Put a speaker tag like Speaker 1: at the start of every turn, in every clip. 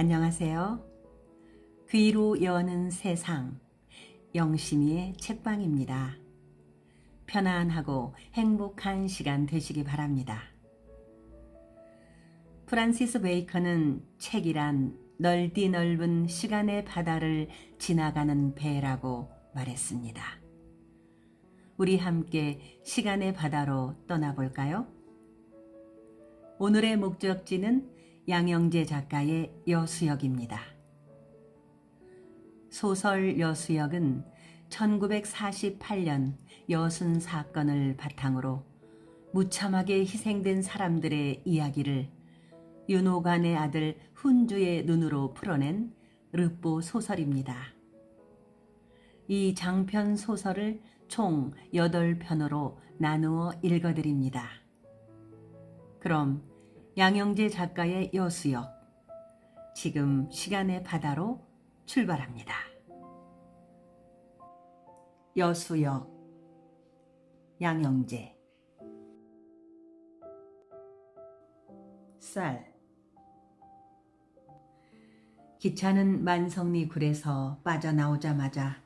Speaker 1: 안녕하세요. 귀로 여는 세상, 영심이의 책방입니다. 편안하고 행복한 시간 되시기 바랍니다. 프란시스 베이컨은 책이란 넓디 넓은 시간의 바다를 지나가는 배라고 말했습니다. 우리 함께 시간의 바다로 떠나볼까요? 오늘의 목적지는 양영재 작가의 여수역입니다. 소설 여수역은 1948년 여순 사건을 바탕으로 무참하게 희생된 사람들의 이야기를 윤호관의 아들 훈주의 눈으로 풀어낸 르뽀 소설입니다. 이 장편 소설을 총 8편으로 나누어 읽어드립니다. 그럼 양영재 작가의 여수역, 지금 시간의 바다로 출발합니다. 여수역, 양영재. 쌀. 기차는 만성리 굴에서 빠져나오자마자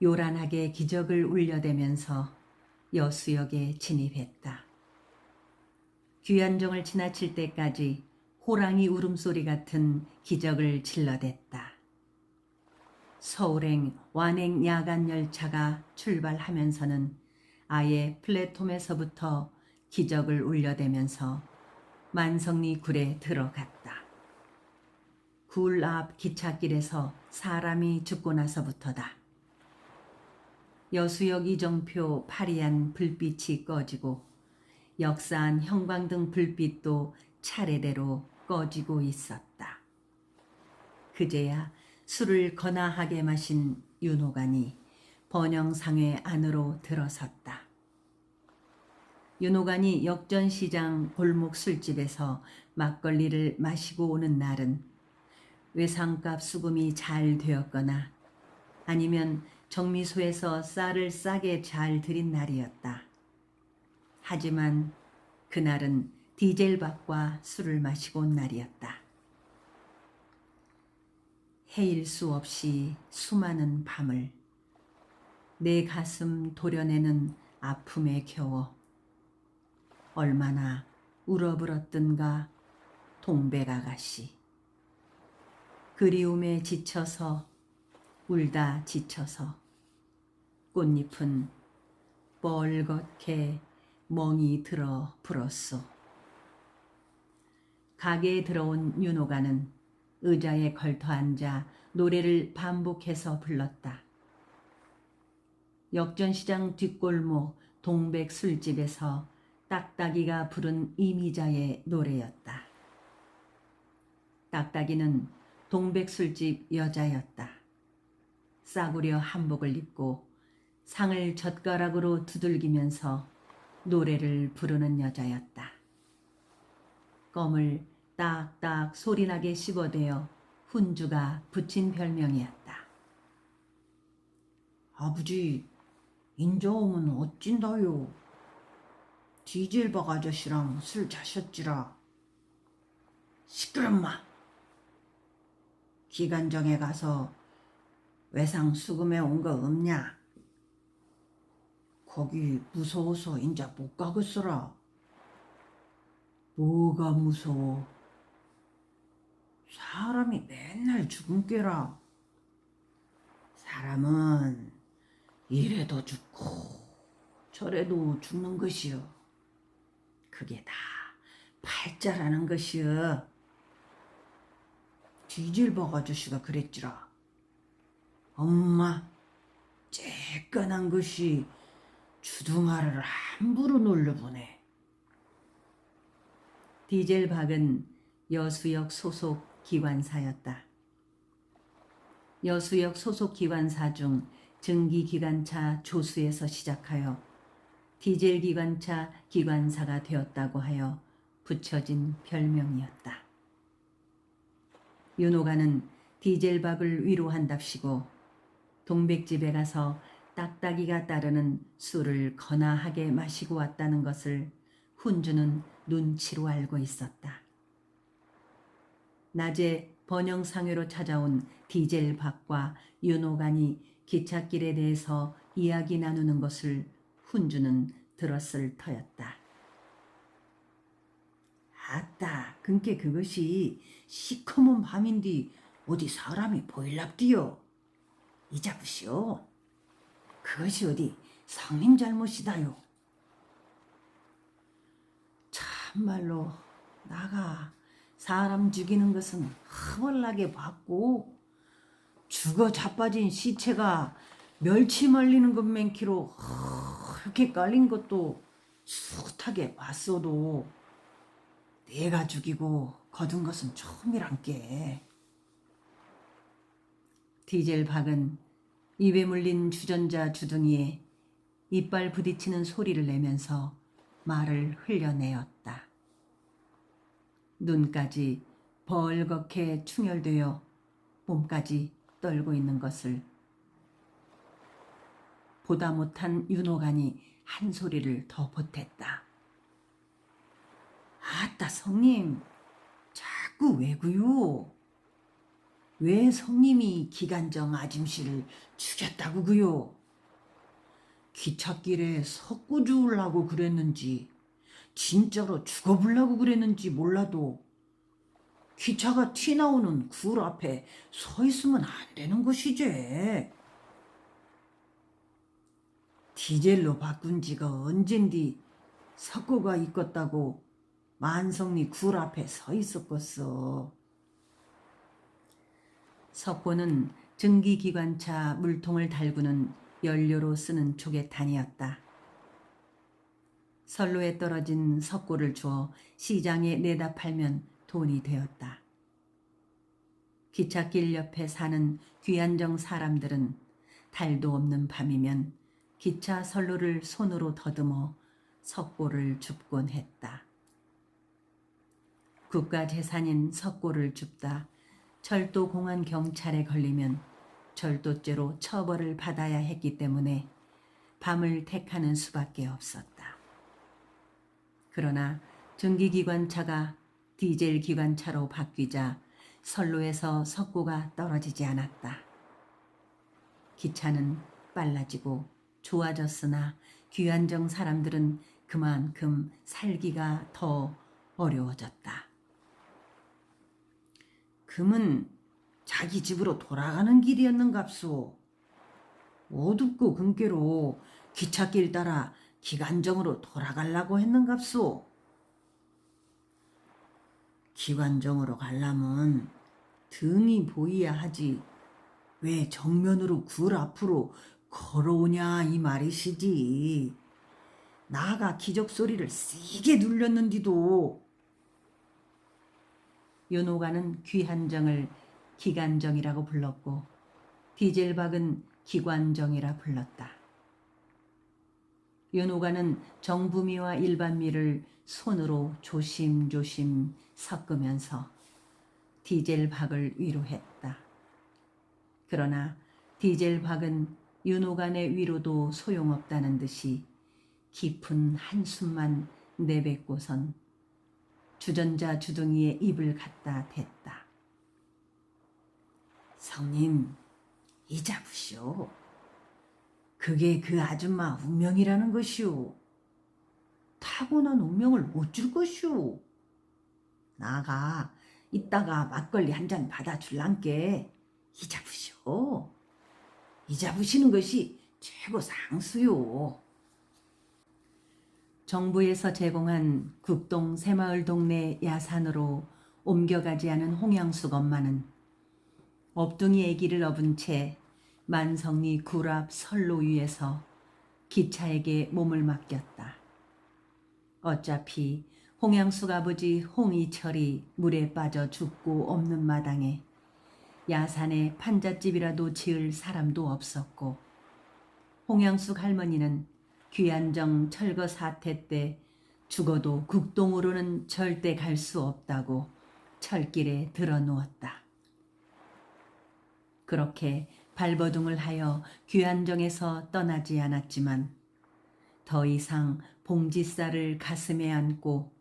Speaker 1: 요란하게 기적을 울려대면서 여수역에 진입했다. 귀환정을 지나칠 때까지 호랑이 울음소리 같은 기적을 질러댔다. 서울행 완행 야간 열차가 출발하면서는 아예 플랫폼에서부터 기적을 울려대면서 만성리 굴에 들어갔다. 굴 앞 기찻길에서 사람이 죽고 나서부터다. 여수역 이정표 파리한 불빛이 꺼지고 역사한 형광등 불빛도 차례대로 꺼지고 있었다. 그제야 술을 거나하게 마신 윤호관이 번영상회 안으로 들어섰다. 윤호관이 역전시장 골목 술집에서 막걸리를 마시고 오는 날은 외상값 수금이 잘 되었거나 아니면 정미소에서 쌀을 싸게 잘 들인 날이었다. 하지만 그날은 디젤밥과 술을 마시고 온 날이었다. 헤일 수 없이 수많은 밤을 내 가슴 도려내는 아픔에 겨워 얼마나 울어불었던가 동백아가씨. 그리움에 지쳐서 울다 지쳐서 꽃잎은 뻘겋게 멍이 들어 불었소. 가게에 들어온 윤호가는 의자에 걸터 앉아 노래를 반복해서 불렀다. 역전시장 뒷골목 동백 술집에서 딱딱이가 부른 이미자의 노래였다. 딱딱이는 동백 술집 여자였다. 싸구려 한복을 입고 상을 젓가락으로 두들기면서 노래를 부르는 여자였다. 껌을 딱딱 소리나게 씹어대어 훈주가 붙인 별명이었다. 아버지, 인자오면 어찐다요? 디젤박 아저씨랑 술 자셨지라. 시끄럽마. 기관정에 가서 외상 수금에 온 거 없냐? 거기 무서워서 인자 못 가겠어라. 뭐가 무서워? 사람이 맨날 죽은 꾀라. 사람은 이래도 죽고 저래도 죽는 것이여. 그게 다 팔자라는 것이여. 디젤박 아저씨가 그랬지라. 엄마, 쬐끈한 것이 주둥아리를 함부로 놀려보네. 디젤박은 여수역 소속 기관사였다. 여수역 소속 기관사 중 증기기관차 조수에서 시작하여 디젤 기관차 기관사가 되었다고 하여 붙여진 별명이었다. 윤호가는 디젤박을 위로한답시고 동백집에 가서 딱딱이가 따르는 술을 거나하게 마시고 왔다는 것을 훈주는 눈치로 알고 있었다. 낮에 번영상회로 찾아온 디젤 박과 윤호간이 기찻길에 대해서 이야기 나누는 것을 훈주는 들었을 터였다. 아따, 근께 그것이 시커먼 밤인디 어디 사람이 보일랍디요. 이자부시오. 그것이 어디 성님 잘못이다요. 참말로 나가 사람 죽이는 것은 허벌나게 봤고 죽어 자빠진 시체가 멸치 말리는 것 맨키로 그렇게 깔린 것도 숱하게 봤어도 내가 죽이고 거둔 것은 처음이란께. 디젤 박은 입에 물린 주전자 주둥이에 이빨 부딪히는 소리를 내면서 말을 흘려내었다. 눈까지 벌겋게 충혈되어 몸까지 떨고 있는 것을 보다 못한 윤호간이 한 소리를 더 보탰다. 아따 성님, 자꾸 왜구요? 왜 성님이 기간정 아짐씨를 죽였다고 그요? 기찻길에 석고 주우려고 그랬는지 진짜로 죽어보려고 그랬는지 몰라도 기차가 튀나오는 굴 앞에 서 있으면 안 되는 것이지. 디젤로 바꾼 지가 언젠디 석고가 있겠다고 만성리 굴 앞에 서 있었겠어. 석고는 증기기관차 물통을 달구는 연료로 쓰는 조개탄이었다. 선로에 떨어진 석고를 주어 시장에 내다 팔면 돈이 되었다. 기찻길 옆에 사는 귀안정 사람들은 달도 없는 밤이면 기차 선로를 손으로 더듬어 석고를 줍곤 했다. 국가재산인 석고를 줍다 철도공안 경찰에 걸리면 절도죄로 처벌을 받아야 했기 때문에 밤을 택하는 수밖에 없었다. 그러나 증기기관차가 디젤 기관차로 바뀌자 선로에서 석고가 떨어지지 않았다. 기차는 빨라지고 좋아졌으나 귀안정 사람들은 그만큼 살기가 더 어려워졌다. 금은 자기 집으로 돌아가는 길이었는갑소. 어둡고 금께로 기찻길 따라 기관정으로 돌아가려고 했는갑소. 기관정으로 가려면 등이 보이야 하지 왜 정면으로 굴 앞으로 걸어오냐 이 말이시지. 나가 기적 소리를 세게 눌렸는디도. 윤호가는 귀한정을 기관정이라고 불렀고 디젤박은 기관정이라 불렀다. 윤호가는 정부미와 일반미를 손으로 조심조심 섞으면서 디젤박을 위로했다. 그러나 디젤박은 윤호간의 위로도 소용없다는 듯이 깊은 한숨만 내뱉고선 주전자 주둥이에 입을 갖다 댔다. 성님, 이자부시오. 그게 그 아줌마 운명이라는 것이오. 타고난 운명을 못 줄 것이오. 나가 이따가 막걸리 한 잔 받아줄란께. 이자부시오. 이자부시는 것이 최고 상수요. 정부에서 제공한 국동 새마을 동네 야산으로 옮겨가지 않은 홍양숙 엄마는 업둥이 아기를 업은 채 만성리 굴 앞 선로 위에서 기차에게 몸을 맡겼다. 어차피 홍양숙 아버지 홍이철이 물에 빠져 죽고 없는 마당에 야산에 판잣집이라도 지을 사람도 없었고 홍양숙 할머니는 귀안정 철거 사태 때 죽어도 국동으로는 절대 갈 수 없다고 철길에 들어누웠다. 그렇게 발버둥을 하여 귀안정에서 떠나지 않았지만 더 이상 봉지쌀을 가슴에 안고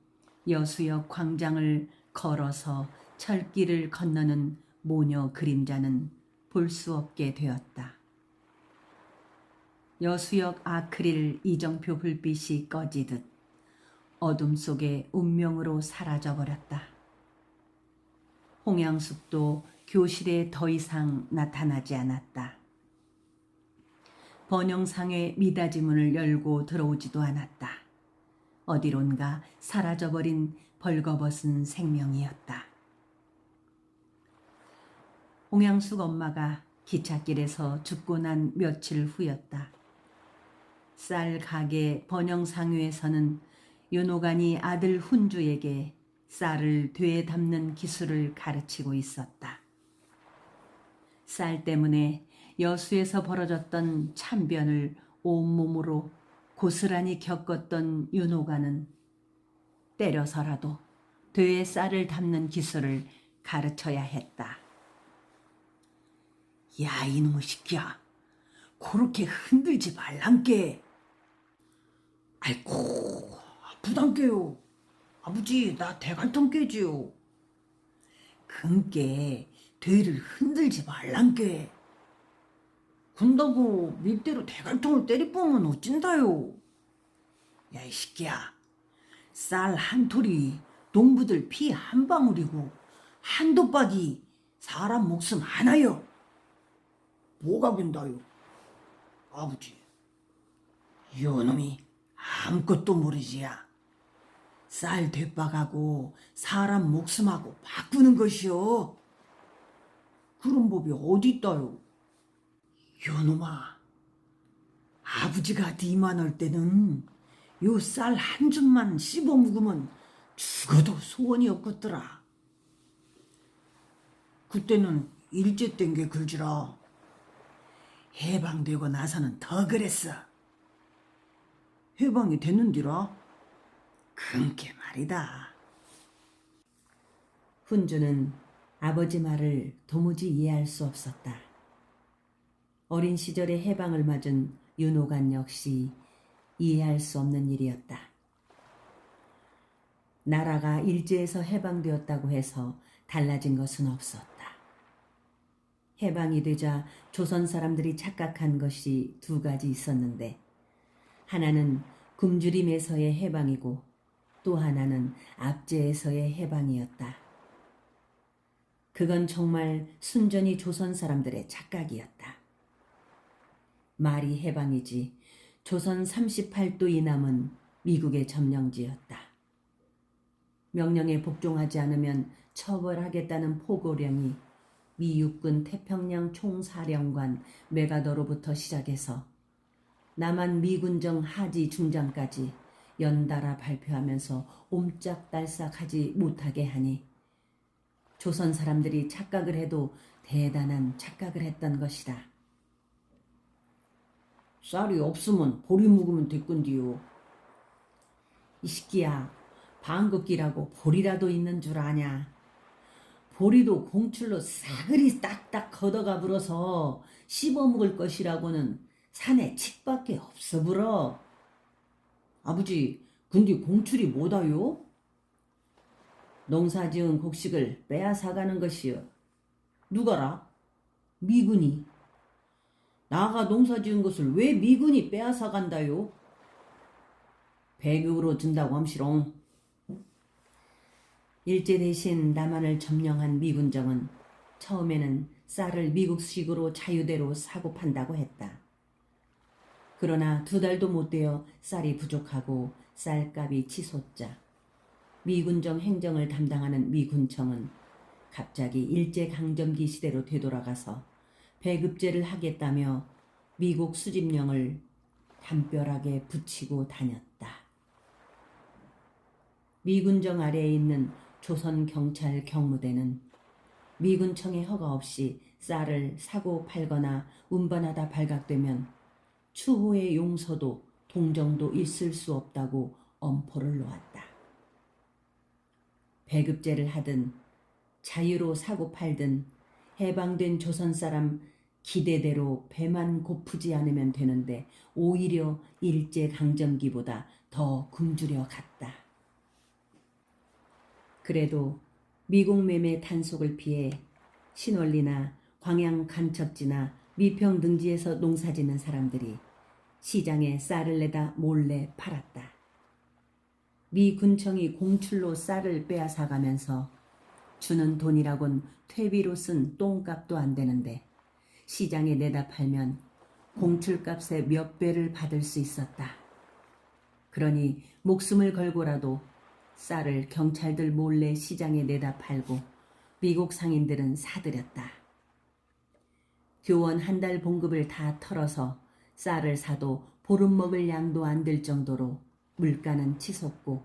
Speaker 1: 여수역 광장을 걸어서 철길을 건너는 모녀 그림자는 볼 수 없게 되었다. 여수역 아크릴 이정표 불빛이 꺼지듯 어둠 속에 운명으로 사라져버렸다. 홍양숙도 교실에 더 이상 나타나지 않았다. 번영상의 미닫이 문을 열고 들어오지도 않았다. 어디론가 사라져버린 벌거벗은 생명이었다. 홍양숙 엄마가 기찻길에서 죽고 난 며칠 후였다. 쌀 가게 번영상회에서는 윤호간이 아들 훈주에게 쌀을 되에 담는 기술을 가르치고 있었다. 쌀 때문에 여수에서 벌어졌던 참변을 온몸으로 고스란히 겪었던 윤호간은 때려서라도 되에 쌀을 담는 기술을 가르쳐야 했다. 야, 이놈의 새끼야, 그렇게 흔들지 말란께. 아이고, 아프단께요. 아버지, 나 대갈통 깨지요. 근께 되를 흔들지 말란께. 군다고 밉대로 대갈통을 때리보면 어찐다요. 야, 이 새끼야, 쌀 한 톨이 농부들 피 한 방울이고 한 돋박이 사람 목숨 하나요. 뭐가 된다요? 아버지, 이놈이 아무것도 모르지야. 쌀 대박하고 사람 목숨하고 바꾸는 것이요. 그런 법이 어디 있다요? 요놈아, 아버지가 니만 올 때는 요 쌀 한 줌만 씹어 먹으면 죽어도 소원이 없겠더라. 그때는 일제 땐 게 글지라. 해방되고 나서는 더 그랬어. 해방이 됐는디라? 그게 말이다. 훈주는 아버지 말을 도무지 이해할 수 없었다. 어린 시절에 해방을 맞은 윤호간 역시 이해할 수 없는 일이었다. 나라가 일제에서 해방되었다고 해서 달라진 것은 없었다. 해방이 되자 조선 사람들이 착각한 것이 두 가지 있었는데, 하나는 굶주림에서의 해방이고 또 하나는 압제에서의 해방이었다. 그건 정말 순전히 조선 사람들의 착각이었다. 말이 해방이지 조선 38도 이남은 미국의 점령지였다. 명령에 복종하지 않으면 처벌하겠다는 포고령이 미 육군 태평양 총사령관 메가더로부터 시작해서 남한 미군정 하지 중장까지 연달아 발표하면서 옴짝달싹하지 못하게 하니 조선 사람들이 착각을 해도 대단한 착각을 했던 것이다. 쌀이 없으면 보리 묵으면 됐건디요. 이 새끼야, 방긋기라고 보리라도 있는 줄 아냐? 보리도 공출로 싸그리 딱딱 걷어가 불어서 씹어먹을 것이라고는 산에 칡밖에 없어 불어. 아버지, 근데 공출이 뭐다요? 농사지은 곡식을 빼앗아가는 것이요. 누가라? 미군이. 나가 농사지은 것을 왜 미군이 빼앗아간다요? 배급으로 준다고 함시롱. 일제 대신 남한을 점령한 미군정은 처음에는 쌀을 미국식으로 자유대로 사고 판다고 했다. 그러나 2달도 못 되어 쌀이 부족하고 쌀값이 치솟자 미군정 행정을 담당하는 미군청은 갑자기 일제강점기 시대로 되돌아가서 배급제를 하겠다며 미국 수집령을 담벼락에 붙이고 다녔다. 미군정 아래에 있는 조선경찰 경무대는 미군청의 허가 없이 쌀을 사고 팔거나 운반하다 발각되면 추후의 용서도 동정도 있을 수 없다고 엄포를 놓았다. 배급제를 하든 자유로 사고 팔든 해방된 조선 사람 기대대로 배만 고프지 않으면 되는데 오히려 일제강점기보다 더 굶주려 갔다. 그래도 미국 매매 단속을 피해 신월리나 광양 간첩지나 미평 등지에서 농사짓는 사람들이 시장에 쌀을 내다 몰래 팔았다. 미 군청이 공출로 쌀을 빼앗아가면서 주는 돈이라곤 퇴비로 쓴 똥값도 안 되는데 시장에 내다 팔면 공출값의 몇 배를 받을 수 있었다. 그러니 목숨을 걸고라도 쌀을 경찰들 몰래 시장에 내다 팔고 미국 상인들은 사들였다. 교원 한 달 봉급을 다 털어서 쌀을 사도 보름 먹을 양도 안 될 정도로 물가는 치솟고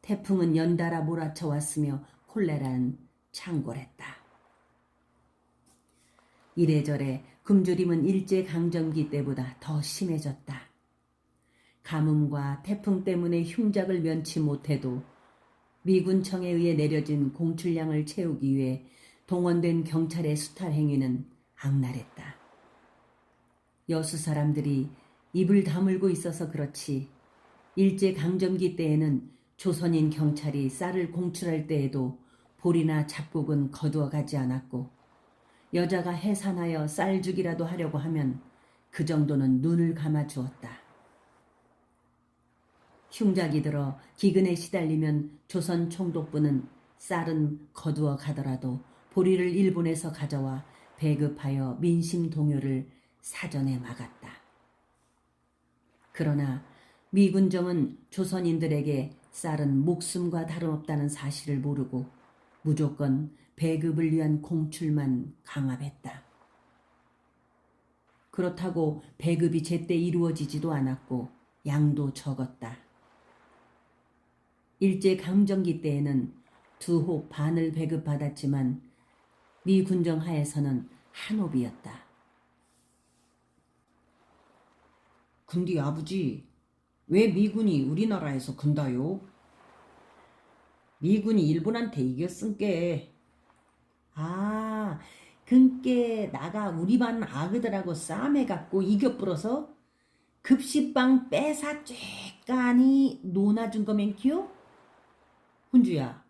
Speaker 1: 태풍은 연달아 몰아쳐 왔으며 콜레라는 창궐했다. 이래저래 굶주림은 일제강점기 때보다 더 심해졌다. 가뭄과 태풍 때문에 흉작을 면치 못해도 미군청에 의해 내려진 공출량을 채우기 위해 동원된 경찰의 수탈 행위는 악랄했다. 여수 사람들이 입을 다물고 있어서 그렇지 일제강점기 때에는 조선인 경찰이 쌀을 공출할 때에도 볼이나 잡곡은 거두어 가지 않았고 여자가 해산하여 쌀주기라도 하려고 하면 그 정도는 눈을 감아 주었다. 흉작이 들어 기근에 시달리면 조선 총독부는 쌀은 거두어 가더라도 보리를 일본에서 가져와 배급하여 민심 동요를 사전에 막았다. 그러나 미군정은 조선인들에게 쌀은 목숨과 다름없다는 사실을 모르고 무조건 배급을 위한 공출만 강압했다. 그렇다고 배급이 제때 이루어지지도 않았고 양도 적었다. 일제강점기 때에는 2홉 반을 배급받았지만 미 군정 하에서는 한 홉이었다.
Speaker 2: 근데 아버지, 왜 미군이 우리나라에서 근다요? 미군이 일본한테 이겼은께. 아, 근께 나가 우리 반 아그들하고 싸매갖고 이겨불어서 급식빵 빼사 쬐까니 논아준 거맨키요? 훈주야,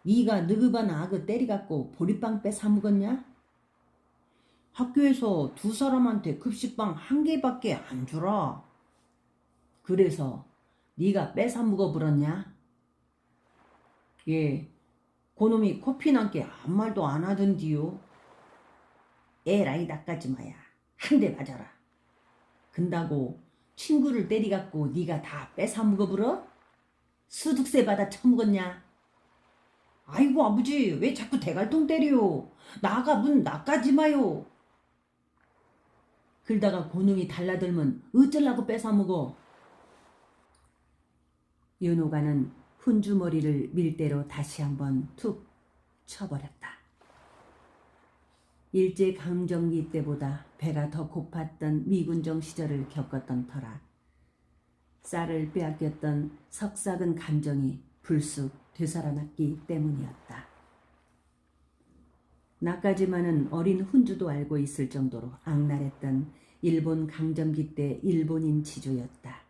Speaker 2: 니가 너그 반 아그 때리갖고 보리빵 빼사 먹었냐? 학교에서 2사람한테 급식빵 1개밖에 안 주라. 그래서 네가 뺏어 먹어버렸냐? 예, 그놈이 코피 난게 아무 말도 안 하던디요. 에라이 닦아지 마야. 한 대 맞아라. 근다고 친구를 때리갖고 네가 다 뺏어 먹어버려? 수득세 받아 처먹었냐? 아이고 아버지, 왜 자꾸 대갈통 때려? 나가 문 나까지 마요. 그러다가 그놈이 달라들면 어쩌려고 뺏어 먹어?
Speaker 1: 윤호가는 훈주 머리를 밀대로 다시 한번 툭 쳐버렸다. 일제강점기 때보다 배가 더 고팠던 미군정 시절을 겪었던 터라 쌀을 빼앗겼던 석삭은 감정이 불쑥 되살아났기 때문이었다. 나까지만은 어린 훈주도 알고 있을 정도로 악랄했던 일본 강점기 때 일본인 지조였다.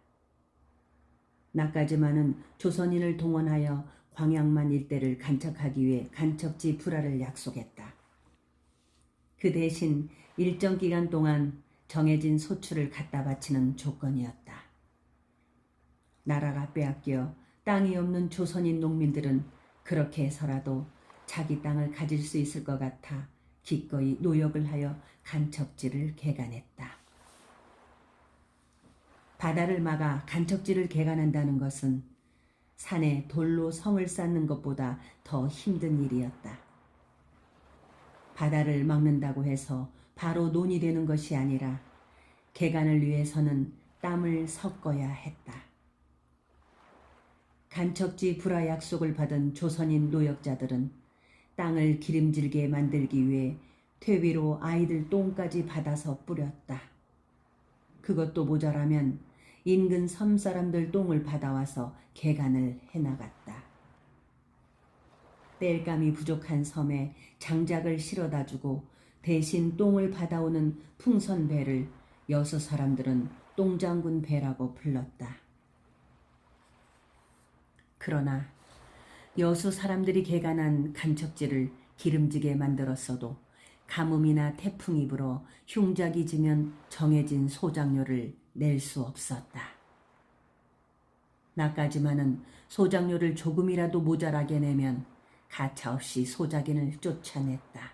Speaker 1: 나까지만은 조선인을 동원하여 광양만 일대를 간척하기 위해 간척지 불화를 약속했다. 그 대신 일정 기간 동안 정해진 소출을 갖다 바치는 조건이었다. 나라가 빼앗겨 땅이 없는 조선인 농민들은 그렇게 해서라도 자기 땅을 가질 수 있을 것 같아 기꺼이 노역을 하여 간척지를 개간했다. 바다를 막아 간척지를 개간한다는 것은 산에 돌로 성을 쌓는 것보다 더 힘든 일이었다. 바다를 막는다고 해서 바로 논이 되는 것이 아니라 개간을 위해서는 땀을 섞어야 했다. 간척지 불화 약속을 받은 조선인 노역자들은 땅을 기름질게 만들기 위해 퇴비로 아이들 똥까지 받아서 뿌렸다. 그것도 모자라면 인근 섬 사람들 똥을 받아와서 개간을 해나갔다. 땔감이 부족한 섬에 장작을 실어다 주고 대신 똥을 받아오는 풍선배를 여수 사람들은 똥장군 배라고 불렀다. 그러나 여수 사람들이 개간한 간척지를 기름지게 만들었어도 가뭄이나 태풍이 불어 흉작이 지면 정해진 소작료를 낼 수 없었다. 나까지마는 소작료를 조금이라도 모자라게 내면 가차없이 소작인을 쫓아냈다.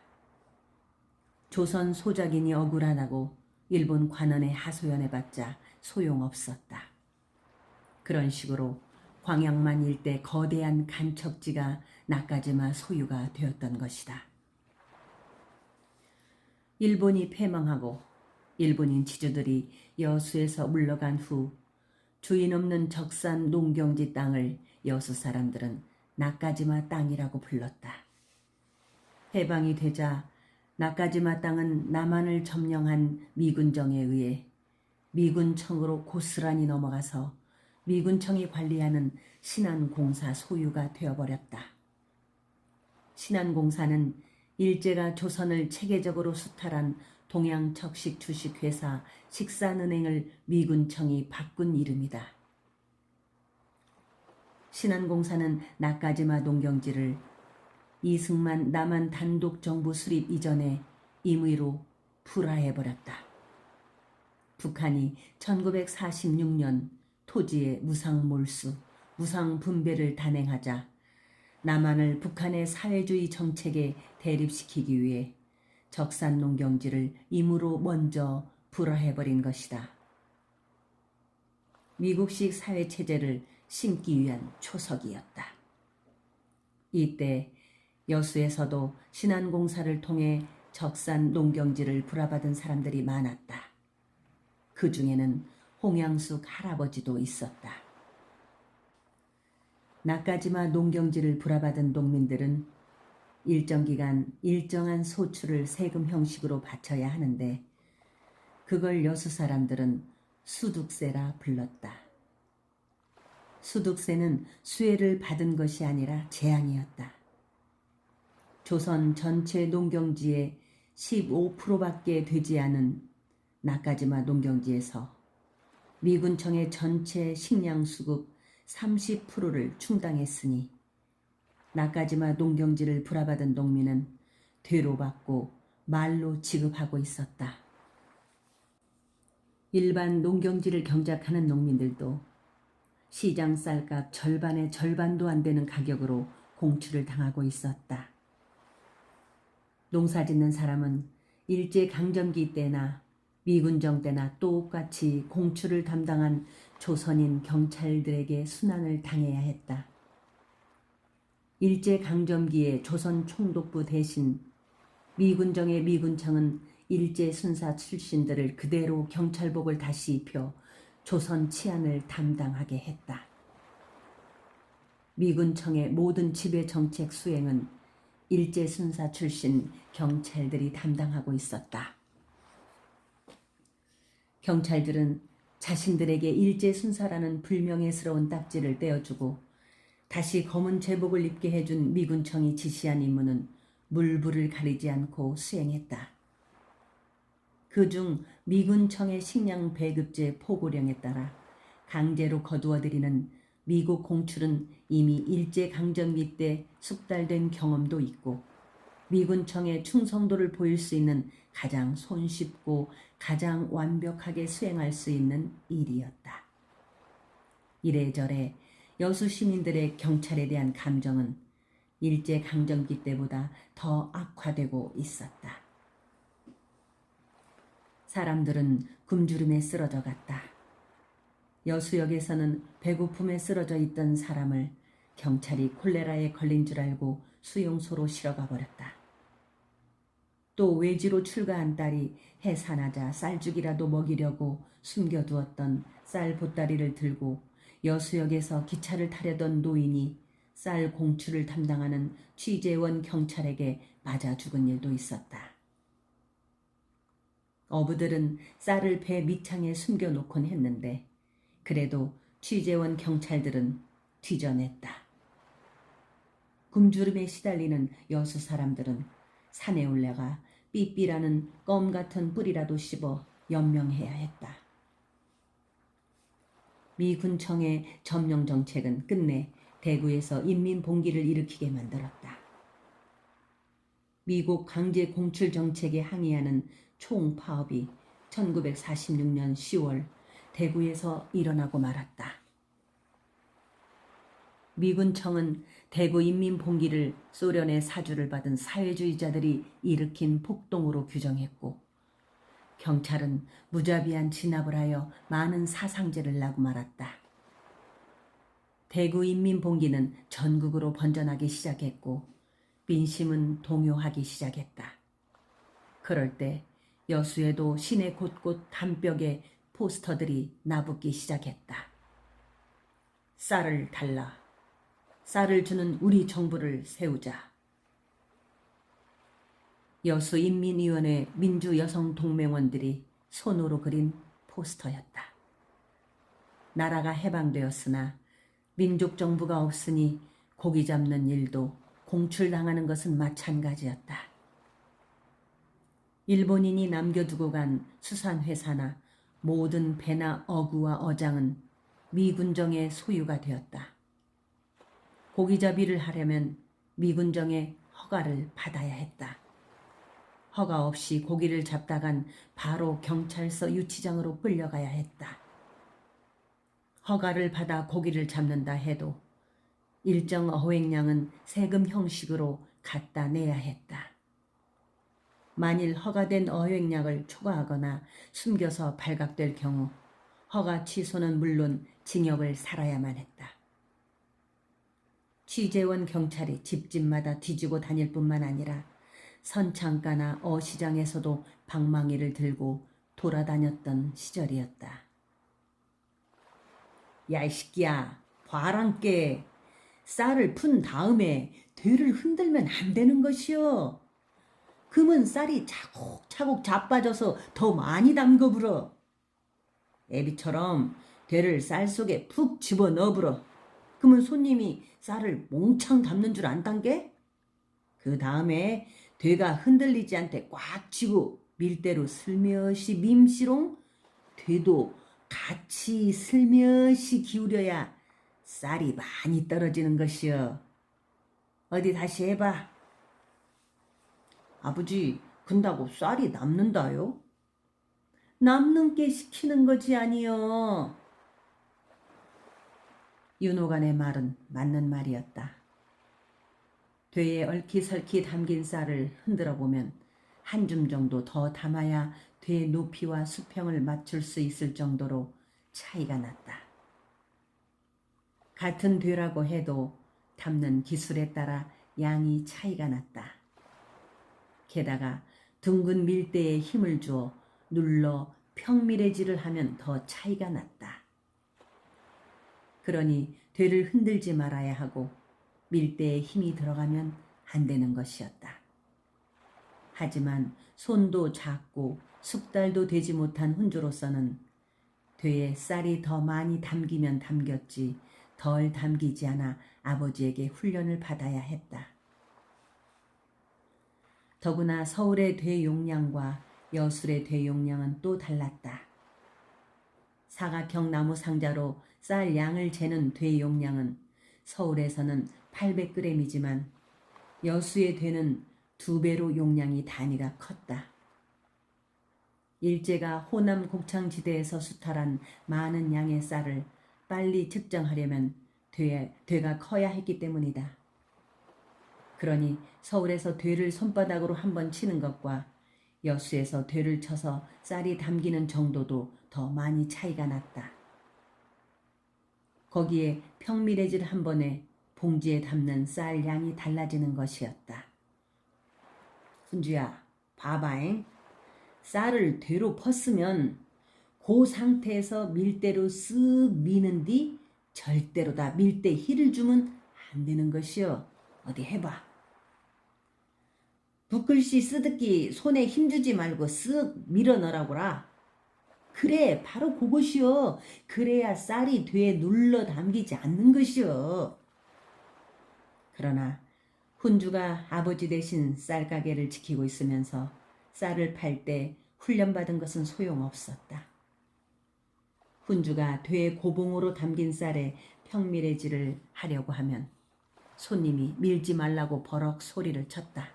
Speaker 1: 조선 소작인이 억울하다고 일본 관원에 하소연해봤자 소용없었다. 그런 식으로 광양만 일대 거대한 간척지가 나까지마 소유가 되었던 것이다. 일본이 패망하고 일본인 지주들이 여수에서 물러간 후 주인 없는 적산 농경지 땅을 여수 사람들은 나까지마 땅이라고 불렀다. 해방이 되자 나까지마 땅은 남한을 점령한 미군정에 의해 미군청으로 고스란히 넘어가서 미군청이 관리하는 신안공사 소유가 되어버렸다. 신안공사는 일제가 조선을 체계적으로 수탈한 동양척식 주식회사 식산은행을 미군청이 바꾼 이름이다. 신안공사는 나까지마 농경지를 이승만 남한 단독정부 수립 이전에 임의로 불화해버렸다. 북한이 1946년 토지의 무상몰수, 무상분배를 단행하자 남한을 북한의 사회주의 정책에 대립시키기 위해 적산 농경지를 임의로 먼저 불화해버린 것이다. 미국식 사회체제를 심기 위한 초석이었다. 이때 여수에서도 신안공사를 통해 적산 농경지를 불화받은 사람들이 많았다. 그 중에는 홍양숙 할아버지도 있었다. 나까지마 농경지를 불화받은 농민들은 일정 기간 일정한 소출을 세금 형식으로 바쳐야 하는데 그걸 여수 사람들은 수둑세라 불렀다. 수둑세는 수혜를 받은 것이 아니라 재앙이었다. 조선 전체 농경지의 15%밖에 되지 않은 나까지마 농경지에서 미군청의 전체 식량 수급 30%를 충당했으니 나까지마 농경지를 불화받은 농민은 되로받고 말로 지급하고 있었다. 일반 농경지를 경작하는 농민들도 시장 쌀값 절반의 절반도 안 되는 가격으로 공출을 당하고 있었다. 농사 짓는 사람은 일제강점기 때나 미군정 때나 똑같이 공출을 담당한 조선인 경찰들에게 순환을 당해야 했다. 일제강점기의 조선 총독부 대신 미군정의 미군청은 일제 순사 출신들을 그대로 경찰복을 다시 입혀 조선 치안을 담당하게 했다. 미군청의 모든 지배 정책 수행은 일제 순사 출신 경찰들이 담당하고 있었다. 경찰들은 자신들에게 일제 순사라는 불명예스러운 딱지를 떼어주고 다시 검은 제복을 입게 해준 미군청이 지시한 임무는 물불을 가리지 않고 수행했다. 그중 미군청의 식량 배급제 포고령에 따라 강제로 거두어들이는 미국 공출은 이미 일제강점기 때 숙달된 경험도 있고 미군청의 충성도를 보일 수 있는 가장 손쉽고 가장 완벽하게 수행할 수 있는 일이었다. 이래저래 여수 시민들의 경찰에 대한 감정은 일제강점기 때보다 더 악화되고 있었다. 사람들은 굶주림에 쓰러져 갔다. 여수역에서는 배고픔에 쓰러져 있던 사람을 경찰이 콜레라에 걸린 줄 알고 수용소로 실어가 버렸다. 또 외지로 출가한 딸이 해산하자 쌀죽이라도 먹이려고 숨겨두었던 쌀 보따리를 들고 여수역에서 기차를 타려던 노인이 쌀 공출을 담당하는 취재원 경찰에게 맞아 죽은 일도 있었다. 어부들은 쌀을 배 밑창에 숨겨놓곤 했는데 그래도 취재원 경찰들은 뒤져냈다. 굶주림에 시달리는 여수 사람들은 산에 올라가 삐삐라는 껌 같은 뿌리라도 씹어 연명해야 했다. 미 군청의 점령 정책은 끝내
Speaker 2: 대구에서 인민봉기를 일으키게 만들었다. 미국 강제 공출 정책에 항의하는 총파업이 1946년 10월 대구에서 일어나고 말았다. 미군청은 대구 인민봉기를 소련의 사주를 받은 사회주의자들이 일으킨 폭동으로 규정했고, 경찰은 무자비한 진압을 하여 많은 사상자를 나고 말았다. 대구 인민봉기는 전국으로 번져나기 시작했고 민심은 동요하기 시작했다. 그럴 때 여수에도 시내 곳곳 담벽에 포스터들이 나붙기 시작했다. 쌀을 달라. 쌀을 주는 우리 정부를 세우자. 여수인민위원회 민주여성동맹원들이 손으로 그린 포스터였다. 나라가 해방되었으나 민족정부가 없으니 고기 잡는 일도 공출당하는 것은 마찬가지였다. 일본인이 남겨두고 간 수산회사나 모든 배나 어구와 어장은 미군정의 소유가 되었다. 고기잡이를 하려면 미군정의 허가를 받아야 했다. 허가 없이 고기를 잡다간 바로 경찰서 유치장으로 끌려가야 했다. 허가를 받아 고기를 잡는다 해도 일정 어획량은 세금 형식으로 갖다 내야 했다. 만일 허가된 어획량을 초과하거나 숨겨서 발각될 경우 허가 취소는 물론 징역을 살아야만 했다. 취재원 경찰이 집집마다 뒤지고 다닐 뿐만 아니라 선창가나 어시장에서도 방망이를 들고 돌아다녔던 시절이었다. 야, 이 새끼야, 봐란께. 쌀을 푼 다음에 되를 흔들면 안 되는 것이여. 그러면 쌀이 차곡차곡 자빠져서 더 많이 담궈불어. 애비처럼 되를 쌀 속에 푹 집어넣어 불어. 그러면 손님이 쌀을 몽창 담는 줄 안단게? 그 다음에 되가 흔들리지 않게 꽉 쥐고 밀대로 슬며시 밈시롱. 되도 같이 슬며시 기울여야 쌀이 많이 떨어지는 것이여. 어디 다시 해봐. 아버지, 근다고 쌀이 남는다요? 남는 게 시키는 거지 아니여. 윤호간의 말은 맞는 말이었다. 되에 얼키설키 담긴 쌀을 흔들어 보면 한 줌 정도 더 담아야 되 높이와 수평을 맞출 수 있을 정도로 차이가 났다. 같은 되라고 해도 담는 기술에 따라 양이 차이가 났다. 게다가 둥근 밀대에 힘을 주어 눌러 평밀해지를 하면 더 차이가 났다. 그러니 되를 흔들지 말아야 하고 밀대에 힘이 들어가면 안 되는 것이었다. 하지만 손도 작고 숙달도 되지 못한 훈주로서는 되에 쌀이 더 많이 담기면 담겼지 덜 담기지 않아 아버지에게 훈련을 받아야 했다. 더구나 서울의 되 용량과 여술의 되 용량은 또 달랐다. 사각형 나무 상자로 쌀 양을 재는 되 용량은 서울에서는 800g이지만 여수의 되는 2배로 용량이 단위가 컸다. 일제가 호남 곡창지대에서 수탈한 많은 양의 쌀을 빨리 측정하려면 되가 커야 했기 때문이다. 그러니 서울에서 되를 손바닥으로 한번 치는 것과 여수에서 되를 쳐서 쌀이 담기는 정도도 더 많이 차이가 났다. 거기에 평밀해질 한 번에 봉지에 담는 쌀 양이 달라지는 것이었다. 훈주야, 봐봐잉. 쌀을 되로 펐으면 그 상태에서 밀대로 쓱 미는 뒤 절대로 다 밀대 힐을 주면 안 되는 것이여. 어디 해봐. 붓글씨 쓰듯기 손에 힘주지 말고 쓱 밀어 넣으라고라. 그래, 바로 그것이여. 그래야 쌀이 되에 눌러 담기지 않는 것이여. 그러나 훈주가 아버지 대신 쌀가게를 지키고 있으면서 쌀을 팔 때 훈련받은 것은 소용없었다.
Speaker 1: 훈주가 되의 고봉으로 담긴 쌀에 평미래질을 하려고 하면 손님이 밀지 말라고 버럭 소리를 쳤다.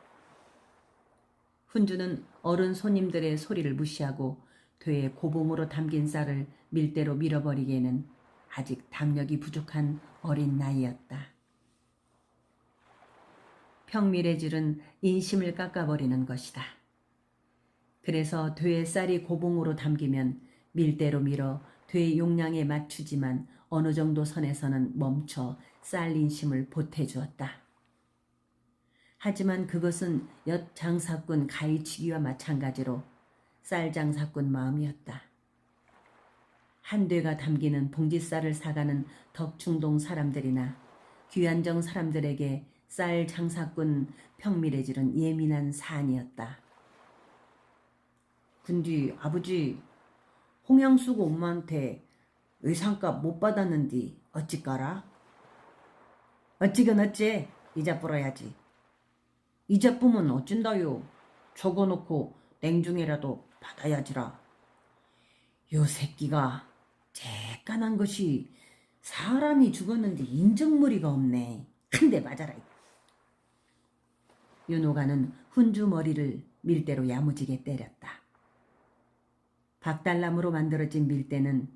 Speaker 1: 훈주는 어른 손님들의 소리를 무시하고 되의 고봉으로 담긴 쌀을 밀대로 밀어버리기에는 아직 담력이 부족한 어린 나이였다. 평미래질은 인심을 깎아버리는 것이다. 그래서 되의 쌀이 고봉으로 담기면 밀대로 밀어 되의 용량에 맞추지만 어느 정도 선에서는 멈춰 쌀 인심을 보태주었다. 하지만 그것은 엿 장사꾼 가위치기와 마찬가지로 쌀 장사꾼 마음이었다. 한 되가 담기는 봉지쌀을 사가는 덕충동 사람들이나 귀안정 사람들에게 쌀 장사꾼 평미래질은 예민한 사안이었다. 근데 아버지, 홍양숙 엄마한테 외상값 못 받았는디 어찌까라? 어찌건 어째 이자 불어야지. 이자 뿌면 어쩐다요? 적어놓고 냉중에라도 받아야지라. 요 새끼가 쬐깐한 것이 사람이 죽었는데 인정머리가 없네. 한 대 맞아라. 윤호가는 훈주 머리를 밀대로 야무지게 때렸다. 박달나무로 만들어진 밀대는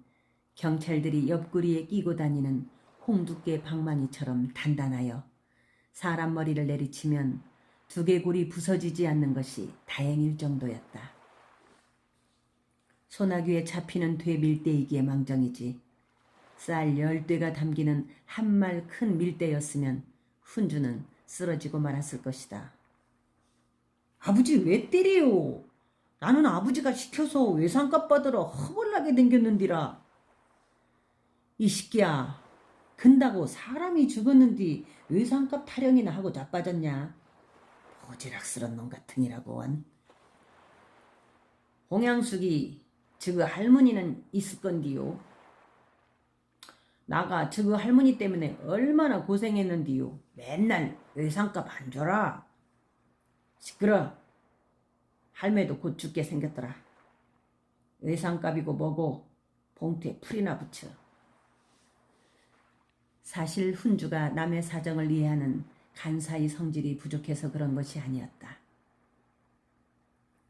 Speaker 1: 경찰들이 옆구리에 끼고 다니는 홍두깨 방망이처럼 단단하여 사람 머리를 내리치면 두개골이 부서지지 않는 것이 다행일 정도였다. 소나귀에 잡히는 돼 밀대이기에 망정이지 쌀 10대가 담기는 한 말 큰 밀대였으면 훈주는 쓰러지고 말았을 것이다. 아버지 왜 때려요? 나는 아버지가 시켜서 외상값 받으러 허벌나게 댕겼는디라. 이 새끼야, 근다고 사람이 죽었는디 외상값 타령이나 하고 자빠졌냐? 보지락스런 놈 같으니라고 원. 홍양숙이 저그 할머니는 있을 건디요. 나가 저그 할머니 때문에 얼마나 고생했는디요. 맨날 외상값 안 줘라. 시끄러. 할매도 곧 죽게 생겼더라. 외상값이고 뭐고 봉투에 풀이나 붙여. 사실 훈주가 남의 사정을 이해하는 간사의 성질이 부족해서 그런 것이 아니었다.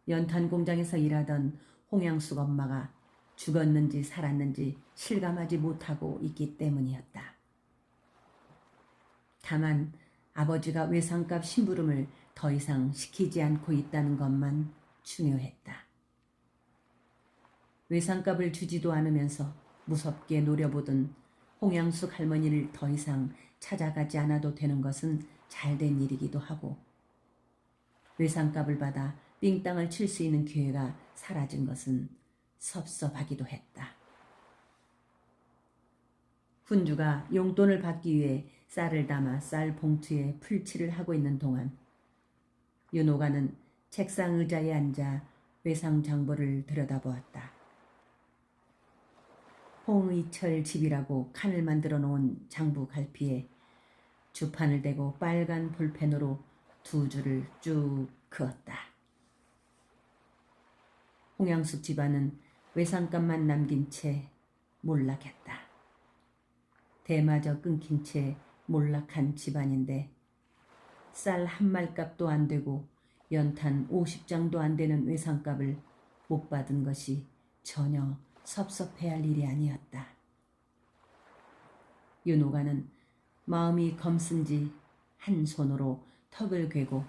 Speaker 1: 연탄 공장에서 일하던 홍양숙 엄마가 죽었는지 살았는지 실감하지 못하고 있기 때문이었다. 다만 아버지가 외상값 심부름을 더 이상 시키지 않고 있다는 것만 중요했다. 외상값을 주지도 않으면서 무섭게 노려보던 홍양숙 할머니를 더 이상 찾아가지 않아도 되는 것은 잘된 일이기도 하고 외상값을 받아 삥땅을 칠 수 있는 기회가 사라진 것은 섭섭하기도 했다. 훈주가 용돈을 받기 위해 쌀을 담아 쌀 봉투에 풀칠을 하고 있는 동안 윤호가는 책상 의자에 앉아 외상장보를 들여다보았다. 홍의철 집이라고 칸을 만들어 놓은 장부 갈피에 주판을 대고 빨간 볼펜으로 2줄을 쭉 그었다. 홍양숙 집안은 외상값만 남긴 채 몰락했다. 대마저 끊긴 채 몰락한 집안인데 쌀 한 말값도 안 되고 연탄 50장도 안 되는 외상값을 못 받은 것이 전혀 섭섭해야 할 일이 아니었다. 윤호가는 마음이 검은지 한 손으로 턱을 괴고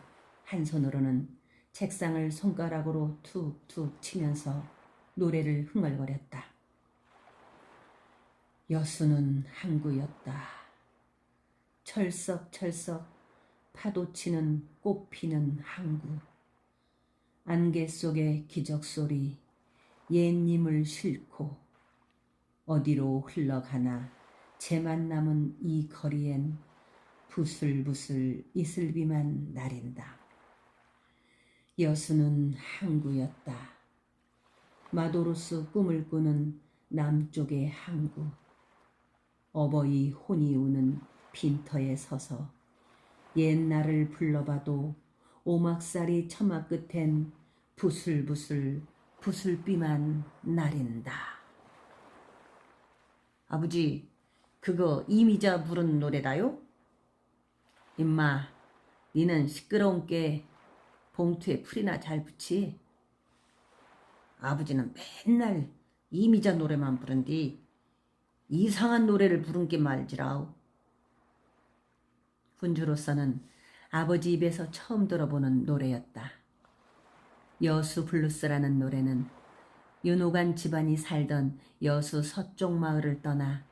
Speaker 1: 한 손으로는 책상을 손가락으로 툭툭 치면서 노래를 흥얼거렸다. 여수는 항구였다. 철썩철썩 파도치는 꽃피는 항구. 안개 속의 기적소리 옛님을 싣고 어디로 흘러가나 재만 남은 이 거리엔 부슬부슬 이슬비만 나린다. 여수는 항구였다. 마도로스 꿈을 꾸는 남쪽의 항구. 어버이 혼이 우는 빈터에 서서 옛날을 불러봐도 오막살이 처마 끝엔 부슬부슬 부슬비만 나린다.
Speaker 2: 아버지, 그거 이미자 부른 노래다요? 임마, 니는 시끄러운 게 봉투에 풀이나 잘 붙이. 아버지는 맨날 이미자 노래만 부른디 이상한 노래를 부른 게 말지라우. 훈주로서는 아버지 입에서 처음 들어보는 노래였다. 여수 블루스라는 노래는 윤호간 집안이 살던 여수 서쪽 마을을 떠나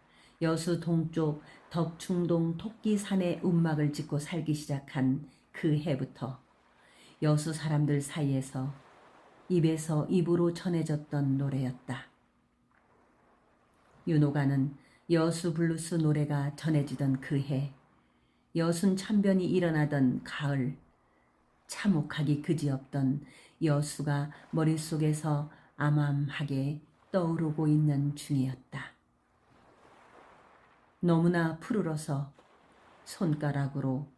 Speaker 2: 여수 동쪽 덕충동 토끼산에 움막을 짓고 살기 시작한 그 해부터 여수 사람들 사이에서 입에서 입으로 전해졌던 노래였다. 윤호가는 여수 블루스 노래가 전해지던 그 해, 여순 참변이 일어나던 가을, 참혹하기 그지없던 여수가 머릿속에서 암암하게 떠오르고 있는 중이었다. 너무나 푸르러서 손가락으로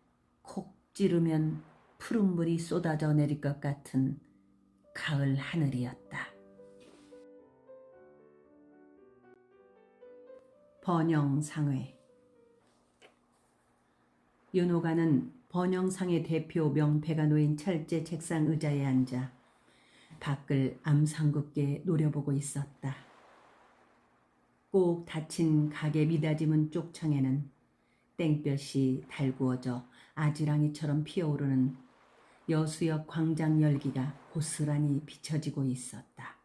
Speaker 2: 콕 찌르면 푸른 물이 쏟아져 내릴 것 같은 가을 하늘이었다. 번영상회. 윤호가는 번영상의 대표 명패가 놓인 철제 책상 의자에 앉아 밖을 암상궂게 노려보고 있었다. 꼭 닫힌 가게 미닫이 문 쪽창에는 땡볕이 달구어져 아지랑이처럼 피어오르는 여수역 광장 열기가 고스란히 비춰지고 있었다.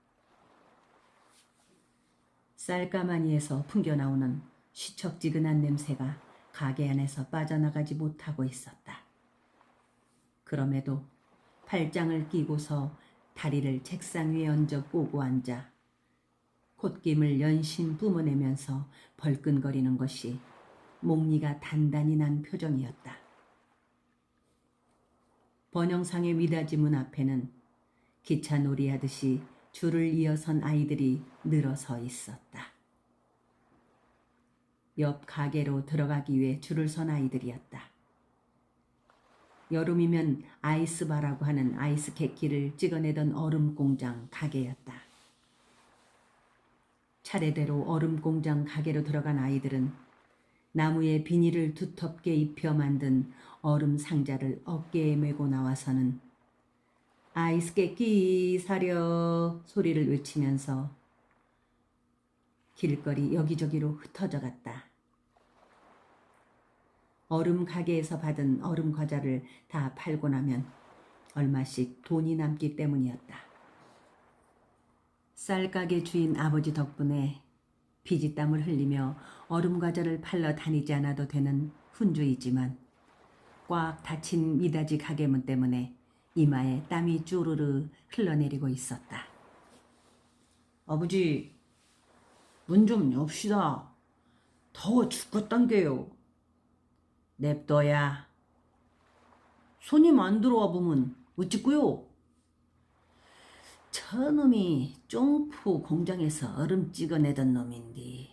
Speaker 2: 쌀가마니에서 풍겨나오는 시척지근한 냄새가 가게 안에서 빠져나가지 못하고 있었다. 그럼에도 팔짱을 끼고서 다리를 책상 위에 얹어 꼬고 앉아 콧김을 연신 뿜어내면서 벌끈거리는 것이 목니가 단단히 난 표정이었다. 번영상의 미닫이 문 앞에는 기차 놀이하듯이 줄을 이어선 아이들이 늘어서 있었다. 옆 가게로 들어가기 위해 줄을 선 아이들이었다. 여름이면 아이스바라고 하는 아이스 케이크를 찍어내던 얼음 공장 가게였다. 차례대로 얼음 공장 가게로 들어간 아이들은 나무에 비닐을 두텁게 입혀 만든 얼음 상자를 어깨에 메고 나와서는 아이스 케이크 사려 소리를 외치면서 길거리 여기저기로 흩어져 갔다. 얼음 가게에서 받은 얼음 과자를 다 팔고 나면 얼마씩 돈이 남기 때문이었다. 쌀가게 주인 아버지 덕분에 피지땀을 흘리며 얼음 과자를 팔러 다니지 않아도 되는 훈주이지만 꽉 닫힌 미닫이 가게문 때문에 이마에 땀이 쭈르르 흘러내리고 있었다. 아버지, 문 좀 엽시다. 더워 죽겠단게요. 냅둬야. 손님 안 들어와 보면 어찌고요? 저놈이 쫑푸 공장에서 얼음 찍어내던 놈인데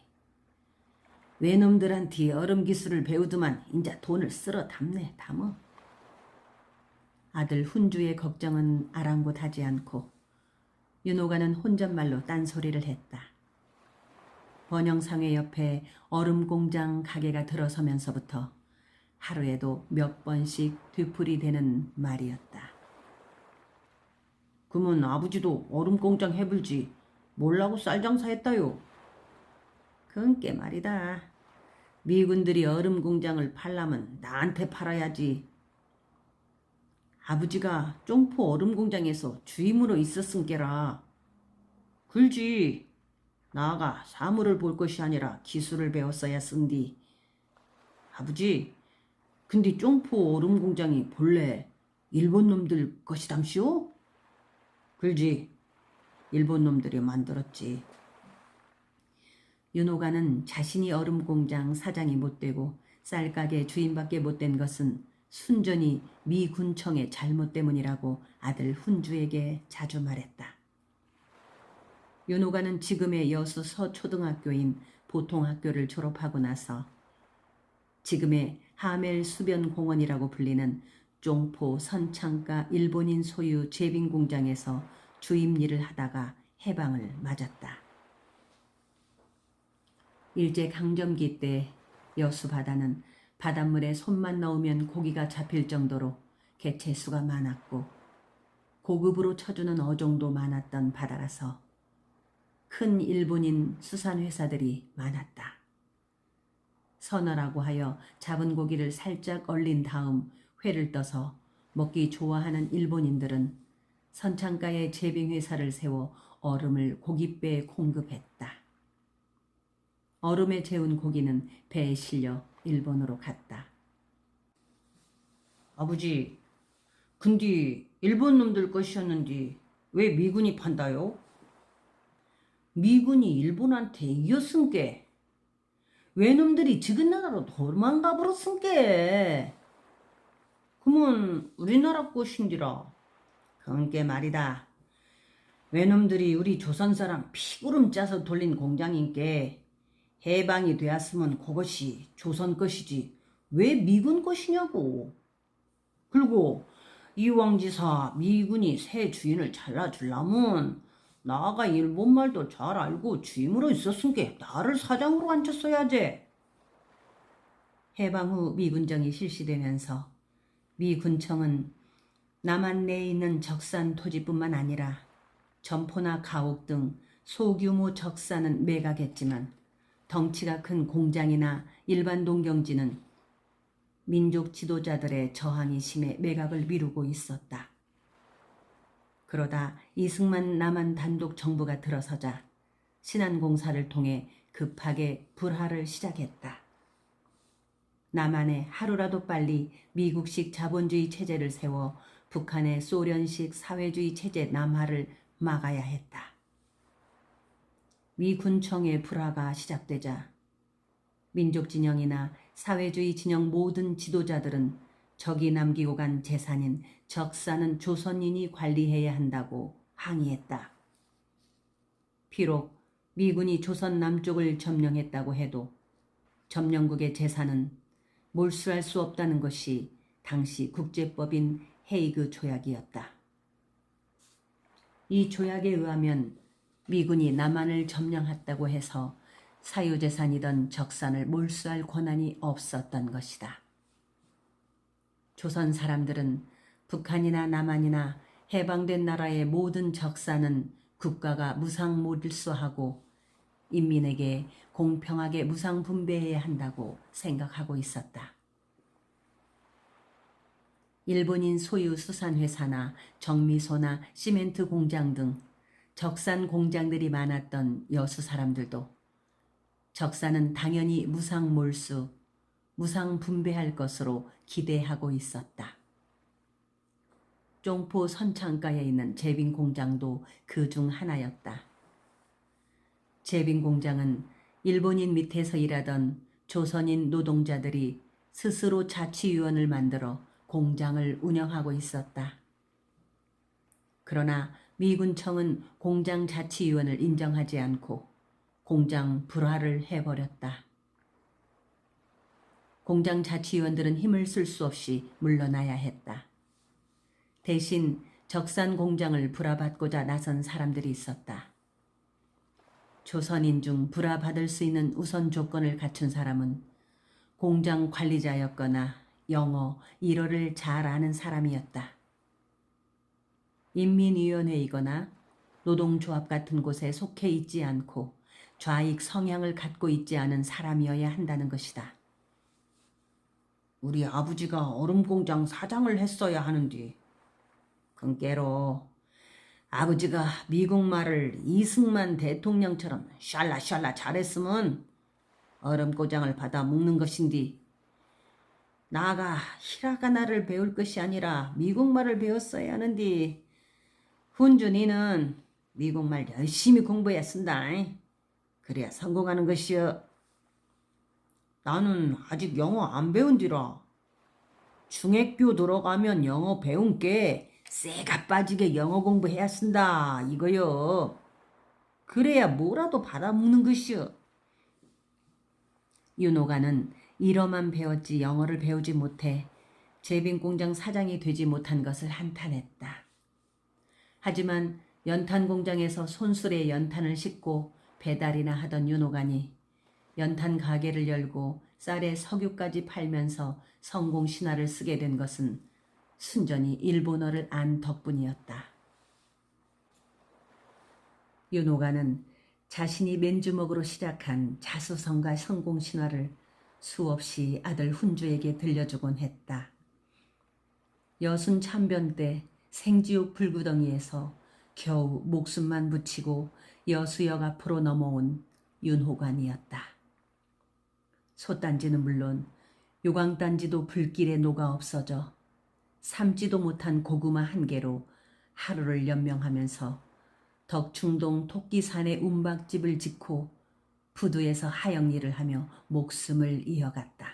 Speaker 2: 외놈들한테 얼음 기술을 배우더만 인자 돈을 쓸어 담어. 아들 훈주의 걱정은 아랑곳하지 않고 윤호가는 혼잣말로 딴소리를 했다. 번영상회 옆에 얼음 공장 가게가 들어서면서부터 하루에도 몇 번씩 되풀이되는 말이었다. 그러면 아버지도 얼음 공장 해불지 몰라고 쌀장사 했다요. 그은께 말이다. 미군들이 얼음 공장을 팔라면 나한테 팔아야지. 아버지가 쫑포 얼음 공장에서 주임으로 있었은께라. 글지. 나아가 사물을 볼 것이 아니라 기술을 배웠어야 쓴디. 아버지, 근데 쫑포 얼음 공장이 본래 일본 놈들 것이담시오? 글지. 일본 놈들이 만들었지. 윤호가는 자신이 얼음 공장 사장이 못되고 쌀가게 주인밖에 못된 것은 순전히 미군청의 잘못 때문이라고 아들 훈주에게 자주 말했다. 윤호가는 지금의 여수 서초등학교인 보통학교를 졸업하고 나서 지금의 하멜 수변공원이라고 불리는 쫑포 선창가 일본인 소유 제빙 공장에서 주임 일을 하다가 해방을 맞았다.
Speaker 1: 일제강점기 때 여수 바다는 바닷물에 손만 넣으면 고기가 잡힐 정도로 개체수가 많았고 고급으로 쳐주는 어종도 많았던 바다라서 큰 일본인 수산회사들이 많았다. 선어라고 하여 잡은 고기를 살짝 얼린 다음 회를 떠서 먹기 좋아하는 일본인들은 선창가에 제빙회사를 세워 얼음을 고깃배에 공급했다. 얼음에 재운 고기는 배에 실려 일본으로 갔다.
Speaker 2: 아버지, 근데 일본 놈들 것이었는데 왜 미군이 판다요? 미군이 일본한테 이겼은께 외놈들이 지금 나라로 도망가 버렸은께 그러면 우리나라 것인디라. 그런게 말이다. 외놈들이 우리 조선 사람 피구름 짜서 돌린 공장인께 해방이 되었으면 그것이 조선 것이지 왜 미군 것이냐고. 그리고 이왕지사 미군이 새 주인을 잘라주려면 나가 일본말도 잘 알고 주임으로 있었으니까 나를 사장으로 앉혔어야지.
Speaker 1: 해방 후 미군정이 실시되면서 미군청은 남한 내에 있는 적산 토지뿐만 아니라 점포나 가옥 등 소규모 적산은 매각했지만 덩치가 큰 공장이나 일반 농경지는 민족 지도자들의 저항이 심해 매각을 미루고 있었다. 그러다 이승만 남한 단독 정부가 들어서자 신안공사를 통해 급하게 불화를 시작했다. 남한에 하루라도 빨리 미국식 자본주의 체제를 세워 북한의 소련식 사회주의 체제 남하를 막아야 했다. 미군청의 불화가 시작되자 민족진영이나 사회주의 진영 모든 지도자들은 적이 남기고 간 재산인 적산은 조선인이 관리해야 한다고 항의했다. 비록 미군이 조선 남쪽을 점령했다고 해도 점령국의 재산은 몰수할 수 없다는 것이 당시 국제법인 헤이그 조약이었다. 이 조약에 의하면 미군이 남한을 점령했다고 해서 사유재산이던 적산을 몰수할 권한이 없었던 것이다. 조선 사람들은 북한이나 남한이나 해방된 나라의 모든 적산은 국가가 무상 몰수하고 인민에게 공평하게 무상 분배해야 한다고 생각하고 있었다. 일본인 소유 수산회사나 정미소나 시멘트 공장 등 적산 공장들이 많았던 여수 사람들도 적산은 당연히 무상 몰수, 무상 분배할 것으로 기대하고 있었다. 쫑포 선창가에 있는 제빙 공장도 그 중 하나였다. 제빙 공장은 일본인 밑에서 일하던 조선인 노동자들이 스스로 자치위원을 만들어 공장을 운영하고 있었다. 그러나 미군청은 공장 자치위원을 인정하지 않고 공장 불화를 해버렸다. 공장 자치위원들은 힘을 쓸 수 없이 물러나야 했다. 대신 적산 공장을 불화받고자 나선 사람들이 있었다. 조선인 중 불화받을 수 있는 우선 조건을 갖춘 사람은 공장 관리자였거나 영어, 일어를 잘 아는 사람이었다. 인민위원회이거나 노동조합 같은 곳에 속해 있지 않고 좌익 성향을 갖고 있지 않은 사람이어야 한다는 것이다.
Speaker 2: 우리 아버지가 얼음공장 사장을 했어야 하는데 그께로 아버지가 미국 말을 이승만 대통령처럼 샬라샬라 잘했으면 얼음고장을 받아 먹는 것인데 나가 히라가나를 배울 것이 아니라 미국말을 배웠어야 하는데 훈준이는 미국말 열심히 공부해야 쓴다. 그래야 성공하는 것이여. 나는 아직 영어 안 배운디라. 중학교 들어가면 영어 배운 게 쇠가 빠지게 영어 공부해야 쓴다 이거요. 그래야 뭐라도 받아먹는 것이여.
Speaker 1: 윤호가는 일어만 배웠지 영어를 배우지 못해 제빙공장 사장이 되지 못한 것을 한탄했다. 하지만 연탄공장에서 손수레 연탄을 싣고 배달이나 하던 윤호간이 연탄 가게를 열고 쌀에 석유까지 팔면서 성공 신화를 쓰게 된 것은 순전히 일본어를 안 덕분이었다. 윤호가는 자신이 맨주먹으로 시작한 자수성가 성공 신화를 수없이 아들 훈주에게 들려주곤 했다. 여순 참변 때 생지옥 불구덩이에서 겨우 목숨만 붙이고 여수역 앞으로 넘어온 윤호관이었다. 솥단지는 물론 요강단지도 불길에 녹아 없어져 삶지도 못한 고구마 한 개로 하루를 연명하면서 덕충동 토끼산의 움박집을 짓고 부두에서 하영일을 하며 목숨을 이어갔다.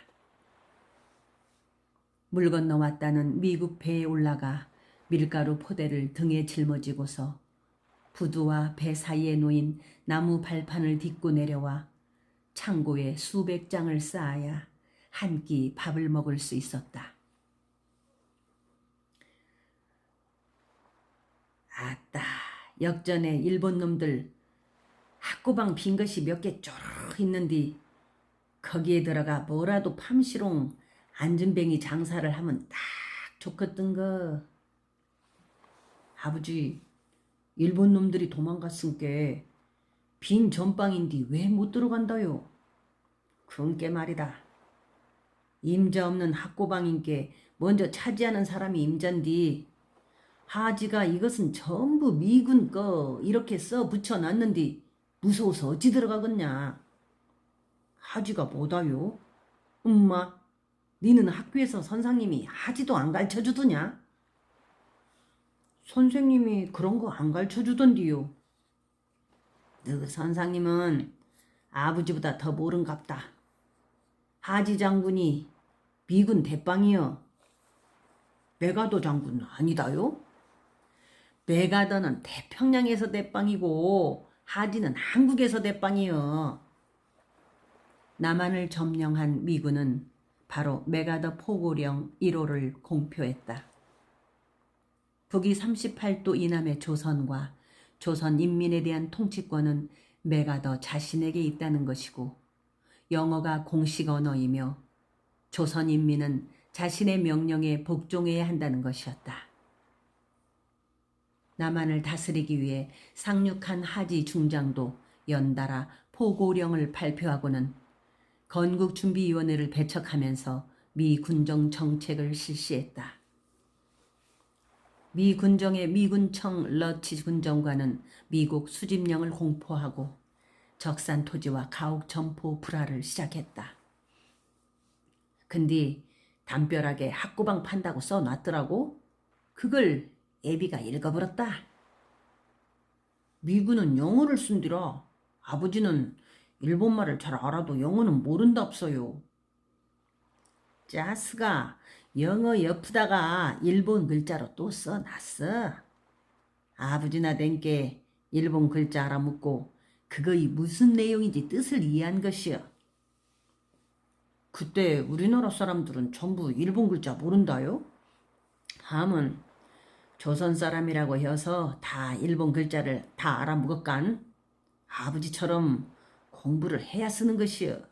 Speaker 1: 물 건너 왔다는 미국 배에 올라가 밀가루 포대를 등에 짊어지고서 부두와 배 사이에 놓인 나무 발판을 딛고 내려와 창고에 수백 장을 쌓아야 한 끼 밥을 먹을 수 있었다. 아따, 역전에 일본 놈들 학고방 빈 것이 몇 개 쪼르르 있는디 거기에 들어가 뭐라도 팜시롱 안전뱅이 장사를 하면 딱 좋겠던 거. 아버지, 일본 놈들이 도망갔은께 빈 전방인디 왜 못 들어간다요? 그은께 말이다. 임자 없는 학고방인께 먼저 차지하는 사람이 임자인디 하지가 이것은 전부 미군 거 이렇게 써 붙여놨는디 무서워서 어찌 들어가겠냐. 하지가 뭐다요? 엄마, 니는 학교에서 선생님이 하지도 안 가르쳐주더냐? 선생님이 그런 거 안 가르쳐주던디요. 너 선생님은 아버지보다 더 모른갑다. 하지 장군이 미군 대빵이여. 메가더 장군 아니다요? 메가더는 태평양에서 대빵이고 하지는 한국에서 대빵이여. 남한을 점령한 미군은 바로 메가더 포고령 1호를 공표했다. 북위 38도 이남의 조선과 조선 인민에 대한 통치권은 메가더 자신에게 있다는 것이고 영어가 공식 언어이며 조선 인민은 자신의 명령에 복종해야 한다는 것이었다. 남한을 다스리기 위해 상륙한 하지 중장도 연달아 포고령을 발표하고는 건국준비위원회를 배척하면서 미 군정 정책을 실시했다. 미 군정의 미군청 러치 군정관은 미국 수집령을 공포하고 적산 토지와 가옥 점포 불화를 시작했다. 근데 담벼락에 학고방 판다고 써놨더라고. 그걸 애비가 읽어버렸다. 미군은 영어를 쓴디라 아버지는 일본말을 잘 알아도 영어는 모른답소요. 짜스가 영어 옆에다가 일본 글자로 또 써놨어. 아버지나 된께 일본 글자 알아묻고 그거이 무슨 내용인지 뜻을 이해한 것이여. 그때 우리나라 사람들은 전부 일본 글자 모른다요? 함은 조선 사람이라고 해서 다 일본 글자를 다 알아먹었간 아버지처럼 공부를 해야 쓰는 것이여.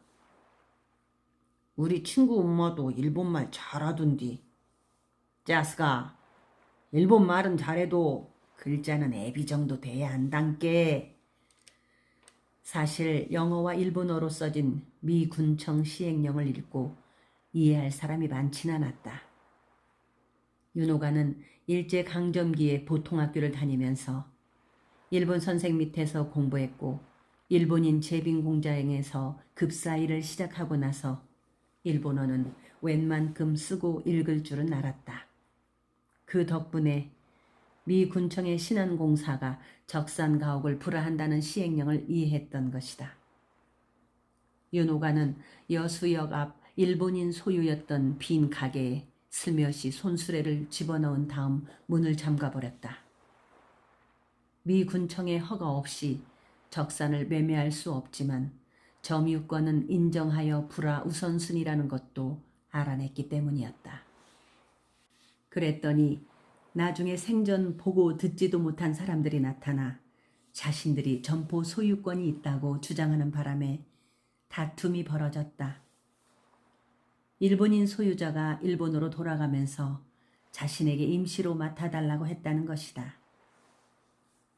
Speaker 1: 우리 친구 엄마도 일본말 잘하던디. 짜스가 일본 말은 잘해도 글자는 애비 정도 돼야 한단께. 사실 영어와 일본어로 써진 미 군청 시행령을 읽고 이해할 사람이 많진 않았다. 윤호가는 일제강점기에 보통학교를 다니면서 일본 선생 밑에서 공부했고 일본인 제빈공장에서 급사일을 시작하고 나서 일본어는 웬만큼 쓰고 읽을 줄은 알았다. 그 덕분에 미 군청의 신안공사가 적산 가옥을 불화한다는 시행령을 이해했던 것이다. 윤호가는 여수역 앞 일본인 소유였던 빈 가게에 슬며시 손수레를 집어넣은 다음 문을 잠가버렸다. 미 군청의 허가 없이 적산을 매매할 수 없지만 점유권은 인정하여 불화 우선순위라는 것도 알아냈기 때문이었다. 그랬더니 나중에 생전 보고 듣지도 못한 사람들이 나타나 자신들이 점포 소유권이 있다고 주장하는 바람에 다툼이 벌어졌다. 일본인 소유자가 일본으로 돌아가면서 자신에게 임시로 맡아달라고 했다는 것이다.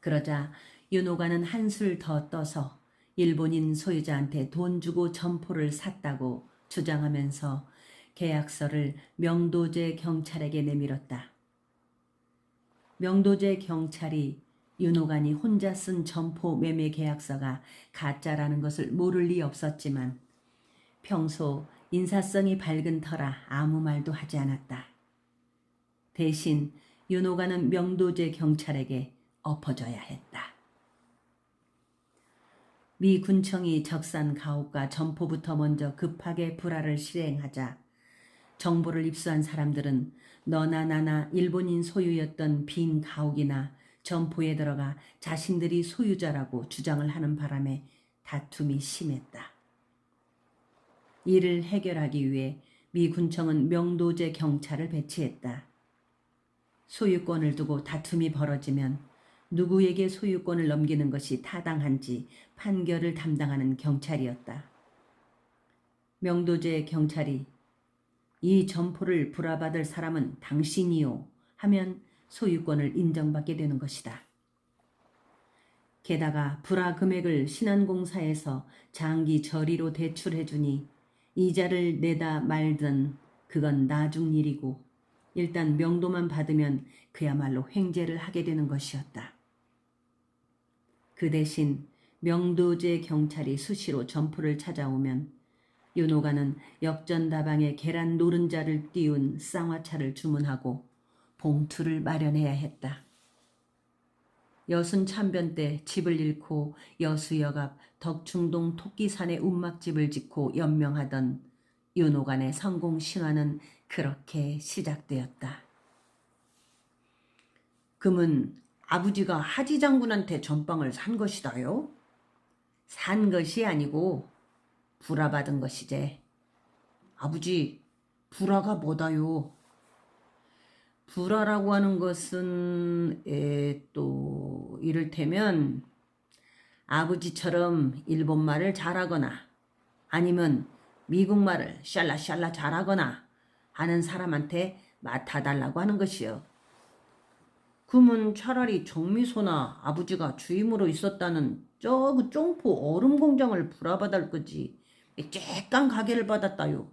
Speaker 1: 그러자 윤호가는 한술 더 떠서 일본인 소유자한테 돈 주고 점포를 샀다고 주장하면서 계약서를 명도제 경찰에게 내밀었다. 명도제 경찰이 윤호간이 혼자 쓴 점포 매매 계약서가 가짜라는 것을 모를 리 없었지만 평소 인사성이 밝은 터라 아무 말도 하지 않았다. 대신 윤호간은 명도제 경찰에게 엎어져야 했다. 미 군청이 적산 가옥과 점포부터 먼저 급하게 불화를 실행하자 정보를 입수한 사람들은 너나 나나 일본인 소유였던 빈 가옥이나 점포에 들어가 자신들이 소유자라고 주장을 하는 바람에 다툼이 심했다. 이를 해결하기 위해 미 군청은 명도제 경찰을 배치했다. 소유권을 두고 다툼이 벌어지면 누구에게 소유권을 넘기는 것이 타당한지 판결을 담당하는 경찰이었다. 명도제 경찰이 이 점포를 불화받을 사람은 당신이요 하면 소유권을 인정받게 되는 것이다. 게다가 불화 금액을 신한공사에서 장기 저리로 대출해주니 이자를 내다 말든 그건 나중 일이고 일단 명도만 받으면 그야말로 횡재를 하게 되는 것이었다. 그 대신 명도제 경찰이 수시로 점포를 찾아오면 윤호가는 역전다방에 계란 노른자를 띄운 쌍화차를 주문하고 봉투를 마련해야 했다. 여순 참변 때 집을 잃고 여수역 앞 덕충동 토끼산에 움막집을 짓고 연명하던 윤호간의 성공 신화는 그렇게 시작되었다. 금은 아버지가 하지 장군한테 전방을 산 것이다요? 산 것이 아니고 불화받은 것이제. 아버지, 불화가 뭐다요? 불화라고 하는 것은 또 이를테면 아버지처럼 일본말을 잘하거나 아니면 미국말을 샬라샬라 잘하거나 하는 사람한테 맡아달라고 하는 것이요. 그러면 차라리 정미소나 아버지가 주임으로 있었다는 그 쫑포 얼음 공장을 불화받을 거지. 쬐깐 가게를 받았다요.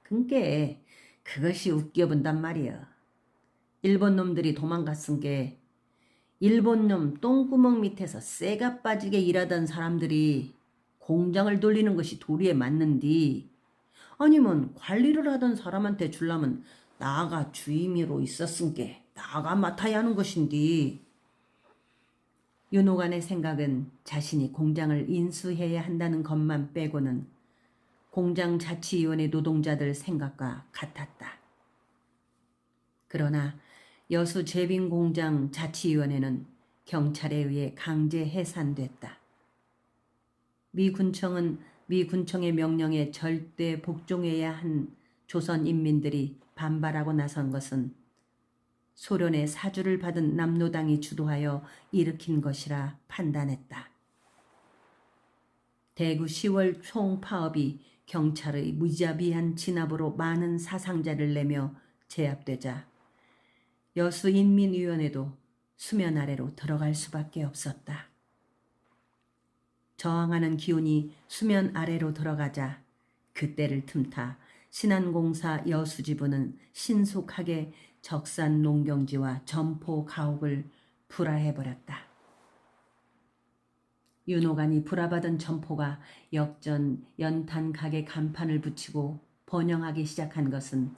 Speaker 1: 그게 그것이 웃겨본단 말이야. 일본 놈들이 도망갔은 게 일본 놈 똥구멍 밑에서 쇠가 빠지게 일하던 사람들이 공장을 돌리는 것이 도리에 맞는디 아니면 관리를 하던 사람한테 줄라면 나가 주임으로 있었은 게 나가 맡아야 하는 것인디. 윤호간의 생각은 자신이 공장을 인수해야 한다는 것만 빼고는 공장자치위원회 노동자들 생각과 같았다. 그러나 여수제빙공장 자치위원회는 경찰에 의해 강제 해산됐다. 미 군청은 미 군청의 명령에 절대 복종해야 한 조선 인민들이 반발하고 나선 것은 소련의 사주를 받은 남노당이 주도하여 일으킨 것이라 판단했다. 대구 10월 총파업이 경찰의 무자비한 진압으로 많은 사상자를 내며 제압되자 여수인민위원회도 수면 아래로 들어갈 수밖에 없었다. 저항하는 기운이 수면 아래로 들어가자 그때를 틈타 신한공사 여수지부는 신속하게 적산 농경지와 점포 가옥을 불화해버렸다. 윤호간이 불화받은 점포가 역전 연탄 가게 간판을 붙이고 번영하기 시작한 것은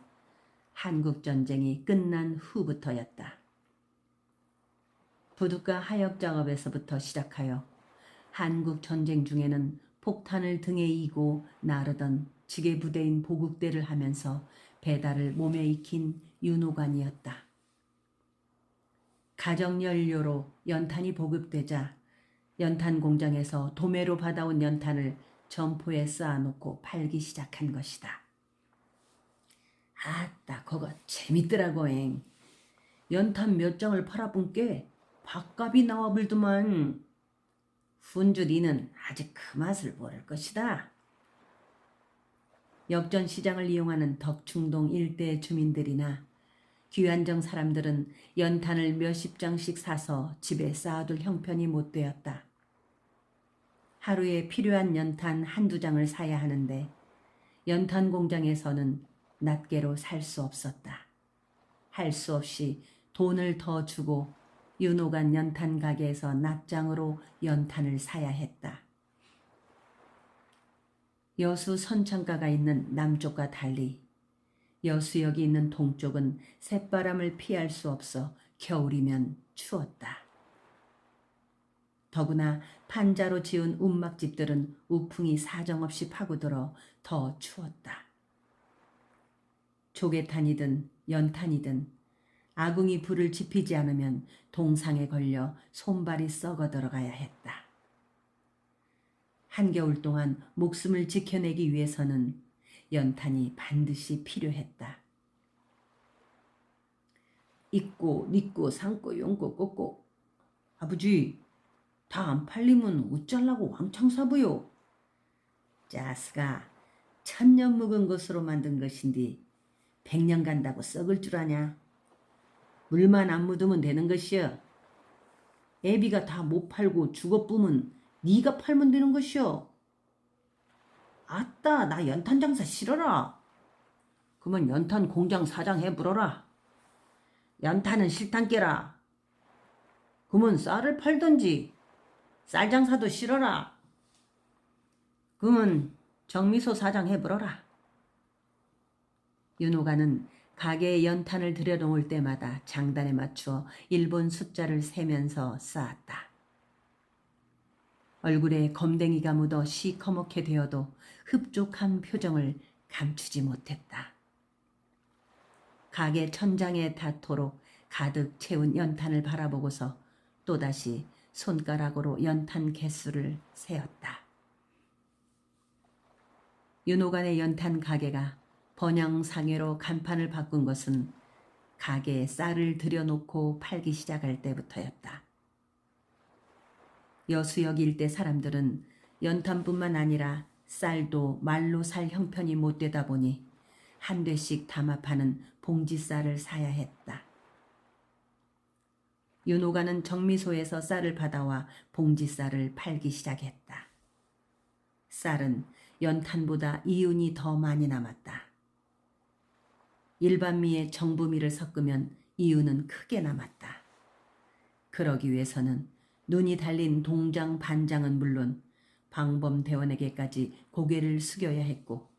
Speaker 1: 한국전쟁이 끝난 후부터였다. 부둣가 하역 작업에서부터 시작하여 한국전쟁 중에는 폭탄을 등에 이고 나르던 지게부대인 보국대를 하면서 배달을 몸에 익힌 윤호간이었다. 가정연료로 연탄이 보급되자 연탄 공장에서 도매로 받아온 연탄을 점포에 쌓아놓고 팔기 시작한 것이다. 아따 그거 재밌더라고잉. 연탄 몇 장을 팔아본 게 밥값이 나와 불더만.
Speaker 2: 훈주 니는 아직 그 맛을 모를 것이다.
Speaker 1: 역전시장을 이용하는 덕충동 일대 주민들이나 귀환정 사람들은 연탄을 몇십 장씩 사서 집에 쌓아둘 형편이 못 되었다. 하루에 필요한 연탄 한두 장을 사야 하는데 연탄 공장에서는 낱개로 살 수 없었다. 할 수 없이 돈을 더 주고 윤호간 연탄 가게에서 낱장으로 연탄을 사야 했다. 여수 선창가가 있는 남쪽과 달리 여수역이 있는 동쪽은 새바람을 피할 수 없어 겨울이면 추웠다. 더구나 판자로 지은 움막집들은 우풍이 사정없이 파고들어 더 추웠다. 조개탄이든 연탄이든 아궁이 불을 지피지 않으면 동상에 걸려 손발이 썩어 들어가야 했다. 한겨울 동안 목숨을 지켜내기 위해서는 연탄이 반드시 필요했다.
Speaker 2: 있고 닉고 상고 용고 꽂고. 아버지, 다 안 팔리면 어쩌려고 왕창 사부요? 짜스가 천년 묵은 것으로 만든 것인데 100년 간다고 썩을 줄 아냐? 물만 안 묻으면 되는 것이여. 애비가 다 못 팔고 죽어쁘면 네가 팔면 되는 것이여. 아따, 나 연탄 장사 싫어라. 그러면 연탄 공장 사장 해불어라. 연탄은 싫단 게라. 그러면 쌀을 팔던지. 쌀 장사도 싫어라. 그러면 정미소 사장 해불어라.
Speaker 1: 윤호가는 가게에 연탄을 들여놓을 때마다 장단에 맞추어 일본 숫자를 세면서 쌓았다. 얼굴에 검댕이가 묻어 시커멓게 되어도 흡족한 표정을 감추지 못했다. 가게 천장에 닿도록 가득 채운 연탄을 바라보고서 또다시 손가락으로 연탄 개수를 세었다. 윤호간의 연탄 가게가 번영상회로 간판을 바꾼 것은 가게에 쌀을 들여놓고 팔기 시작할 때부터였다. 여수역 일대 사람들은 연탄뿐만 아니라 쌀도 말로 살 형편이 못 되다 보니 한 대씩 담아 파는 봉지쌀을 사야 했다. 윤호가는 정미소에서 쌀을 받아와 봉지쌀을 팔기 시작했다. 쌀은 연탄보다 이윤이 더 많이 남았다. 일반미에 정부미를 섞으면 이윤은 크게 남았다. 그러기 위해서는 눈이 달린 동장 반장은 물론 방범대원에게까지 고개를 숙여야 했고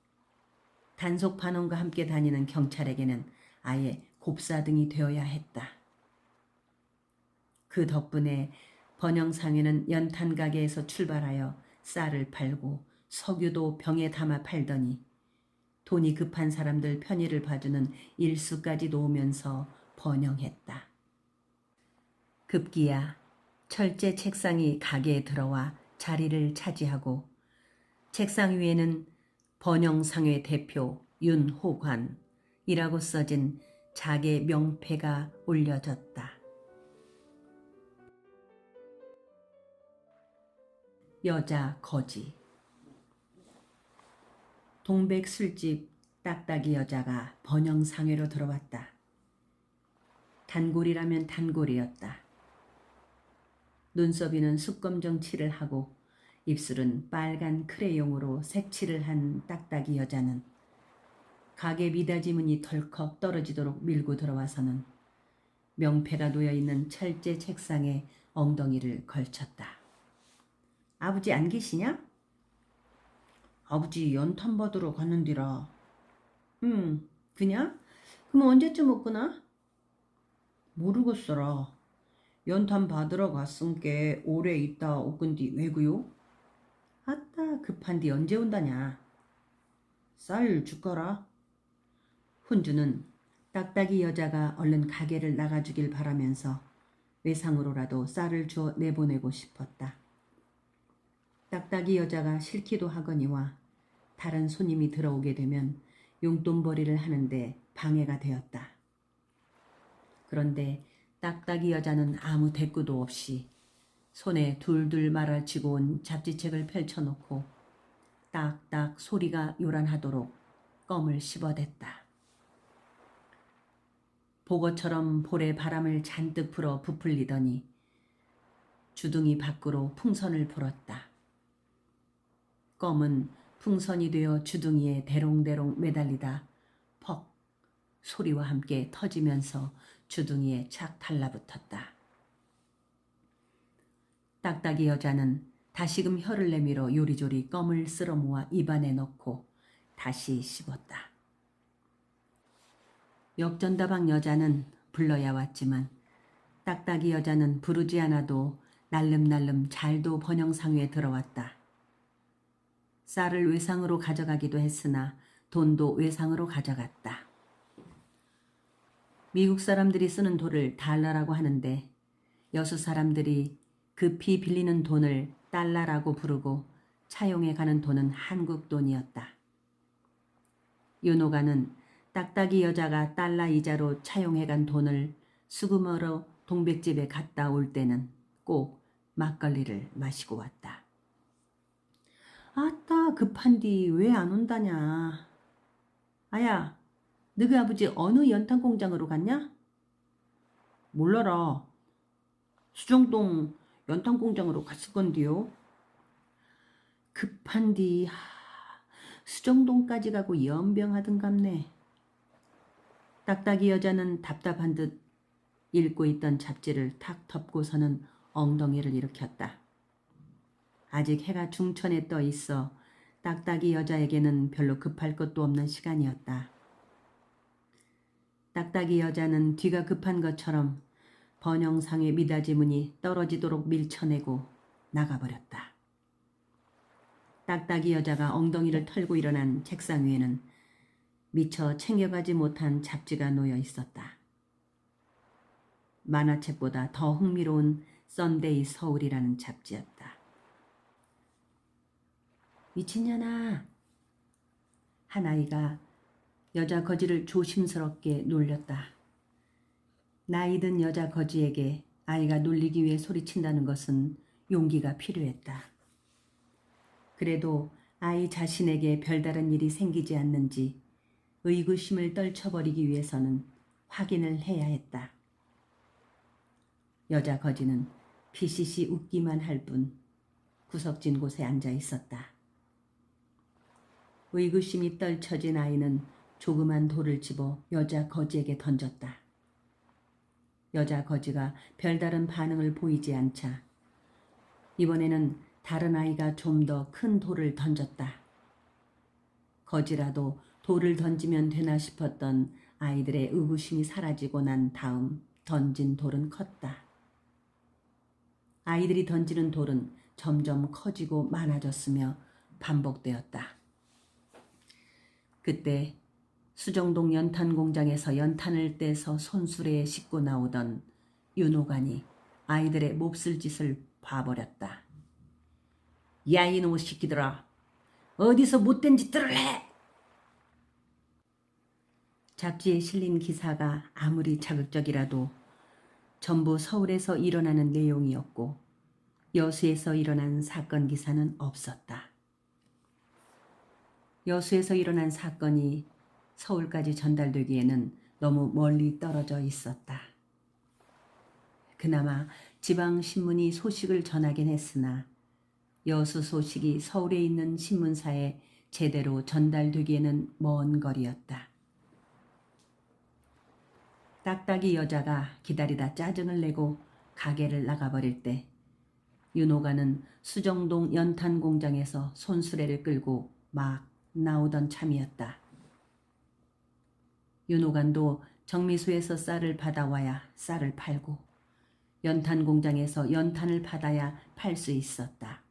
Speaker 1: 단속 반원과 함께 다니는 경찰에게는 아예 곱사등이 되어야 했다. 그 덕분에 번영상회는 연탄 가게에서 출발하여 쌀을 팔고 석유도 병에 담아 팔더니 돈이 급한 사람들 편의를 봐주는 일수까지 놓으면서 번영했다. 급기야 철제 책상이 가게에 들어와 자리를 차지하고 책상 위에는 번영상회 대표 윤호관이라고 써진 자개 명패가 올려졌다. 여자 거지. 동백 술집 딱딱이 여자가 번영상회로 들어왔다. 단골이라면 단골이었다. 눈썹이는 숯검정 칠을 하고 입술은 빨간 크레용으로 색칠을 한 딱딱이 여자는 가게 미닫이 문이 덜컥 떨어지도록 밀고 들어와서는 명패가 놓여있는 철제 책상에 엉덩이를 걸쳤다. 아버지 안 계시냐?
Speaker 2: 아버지 연탄 받으러 갔는디라.
Speaker 1: 그냥? 그럼 언제쯤 오구나?
Speaker 2: 모르겠어라. 연탄 받으러 갔은께 오래 있다 오건디 왜구요?
Speaker 1: 아따 급한디 언제 온다냐?
Speaker 2: 쌀 줄거라.
Speaker 1: 훈주는 딱딱이 여자가 얼른 가게를 나가주길 바라면서 외상으로라도 쌀을 주어 내보내고 싶었다. 딱딱이 여자가 싫기도 하거니와 다른 손님이 들어오게 되면 용돈벌이를 하는데 방해가 되었다. 그런데 딱딱이 여자는 아무 대꾸도 없이 손에 둘둘 말아치고 온 잡지책을 펼쳐놓고 딱딱 소리가 요란하도록 껌을 씹어댔다. 보거처럼 볼에 바람을 잔뜩 불어 부풀리더니 주둥이 밖으로 풍선을 불었다. 껌은 풍선이 되어 주둥이에 대롱대롱 매달리다 퍽 소리와 함께 터지면서 주둥이에 착 달라붙었다. 딱딱이 여자는 다시금 혀를 내밀어 요리조리 껌을 쓸어 모아 입안에 넣고 다시 씹었다. 역전다방 여자는 불러야 왔지만 딱딱이 여자는 부르지 않아도 날름날름 잘도 번영상회에 들어왔다. 쌀을 외상으로 가져가기도 했으나 돈도 외상으로 가져갔다. 미국 사람들이 쓰는 돈을 달러라고 하는데 여수 사람들이 급히 빌리는 돈을 달러라고 부르고 차용해 가는 돈은 한국 돈이었다. 윤호가는 딱딱이 여자가 달러 이자로 차용해 간 돈을 수금으로 동백집에 갔다 올 때는 꼭 막걸리를 마시고 왔다. 아따 급한디 왜 안 온다냐. 아야, 너희 아버지 어느 연탄 공장으로 갔냐? 몰라라. 수정동 연탄 공장으로 갔을 건디요. 급한디 수정동까지 가고 연병하든갑네. 딱딱이 여자는 답답한 듯 읽고 있던 잡지를 탁 덮고서는 엉덩이를 일으켰다. 아직 해가 중천에 떠 있어 딱딱이 여자에게는 별로 급할 것도 없는 시간이었다. 딱딱이 여자는 뒤가 급한 것처럼 번영상의 미닫이 문이 떨어지도록 밀쳐내고 나가버렸다. 딱딱이 여자가 엉덩이를 털고 일어난 책상 위에는 미처 챙겨가지 못한 잡지가 놓여 있었다. 만화책보다 더 흥미로운 썬데이 서울이라는 잡지였다. 미친년아. 한 아이가 여자 거지를 조심스럽게 놀렸다. 나이 든 여자 거지에게 아이가 놀리기 위해 소리친다는 것은 용기가 필요했다. 그래도 아이 자신에게 별다른 일이 생기지 않는지 의구심을 떨쳐버리기 위해서는 확인을 해야 했다. 여자 거지는 피시시 웃기만 할 뿐 구석진 곳에 앉아 있었다. 의구심이 떨쳐진 아이는 조그만 돌을 집어 여자 거지에게 던졌다. 여자 거지가 별다른 반응을 보이지 않자 이번에는 다른 아이가 좀 더 큰 돌을 던졌다. 거지라도 돌을 던지면 되나 싶었던 아이들의 의구심이 사라지고 난 다음 던진 돌은 컸다. 아이들이 던지는 돌은 점점 커지고 많아졌으며 반복되었다. 그때 수정동 연탄 공장에서 연탄을 떼서 손수레에 싣고 나오던 윤호관이 아이들의 몹쓸 짓을 봐버렸다. 야 이놈의 새끼들아, 어디서 못된 짓들을 해? 잡지에 실린 기사가 아무리 자극적이라도 전부 서울에서 일어나는 내용이었고 여수에서 일어난 사건 기사는 없었다. 여수에서 일어난 사건이 서울까지 전달되기에는 너무 멀리 떨어져 있었다. 그나마 지방신문이 소식을 전하긴 했으나 여수 소식이 서울에 있는 신문사에 제대로 전달되기에는 먼 거리였다. 딱딱이 여자가 기다리다 짜증을 내고 가게를 나가버릴 때 윤호가는 수정동 연탄 공장에서 손수레를 끌고 막 나오던 참이었다. 윤호간도 정미소에서 쌀을 받아와야 쌀을 팔고 연탄 공장에서 연탄을 받아야 팔 수 있었다.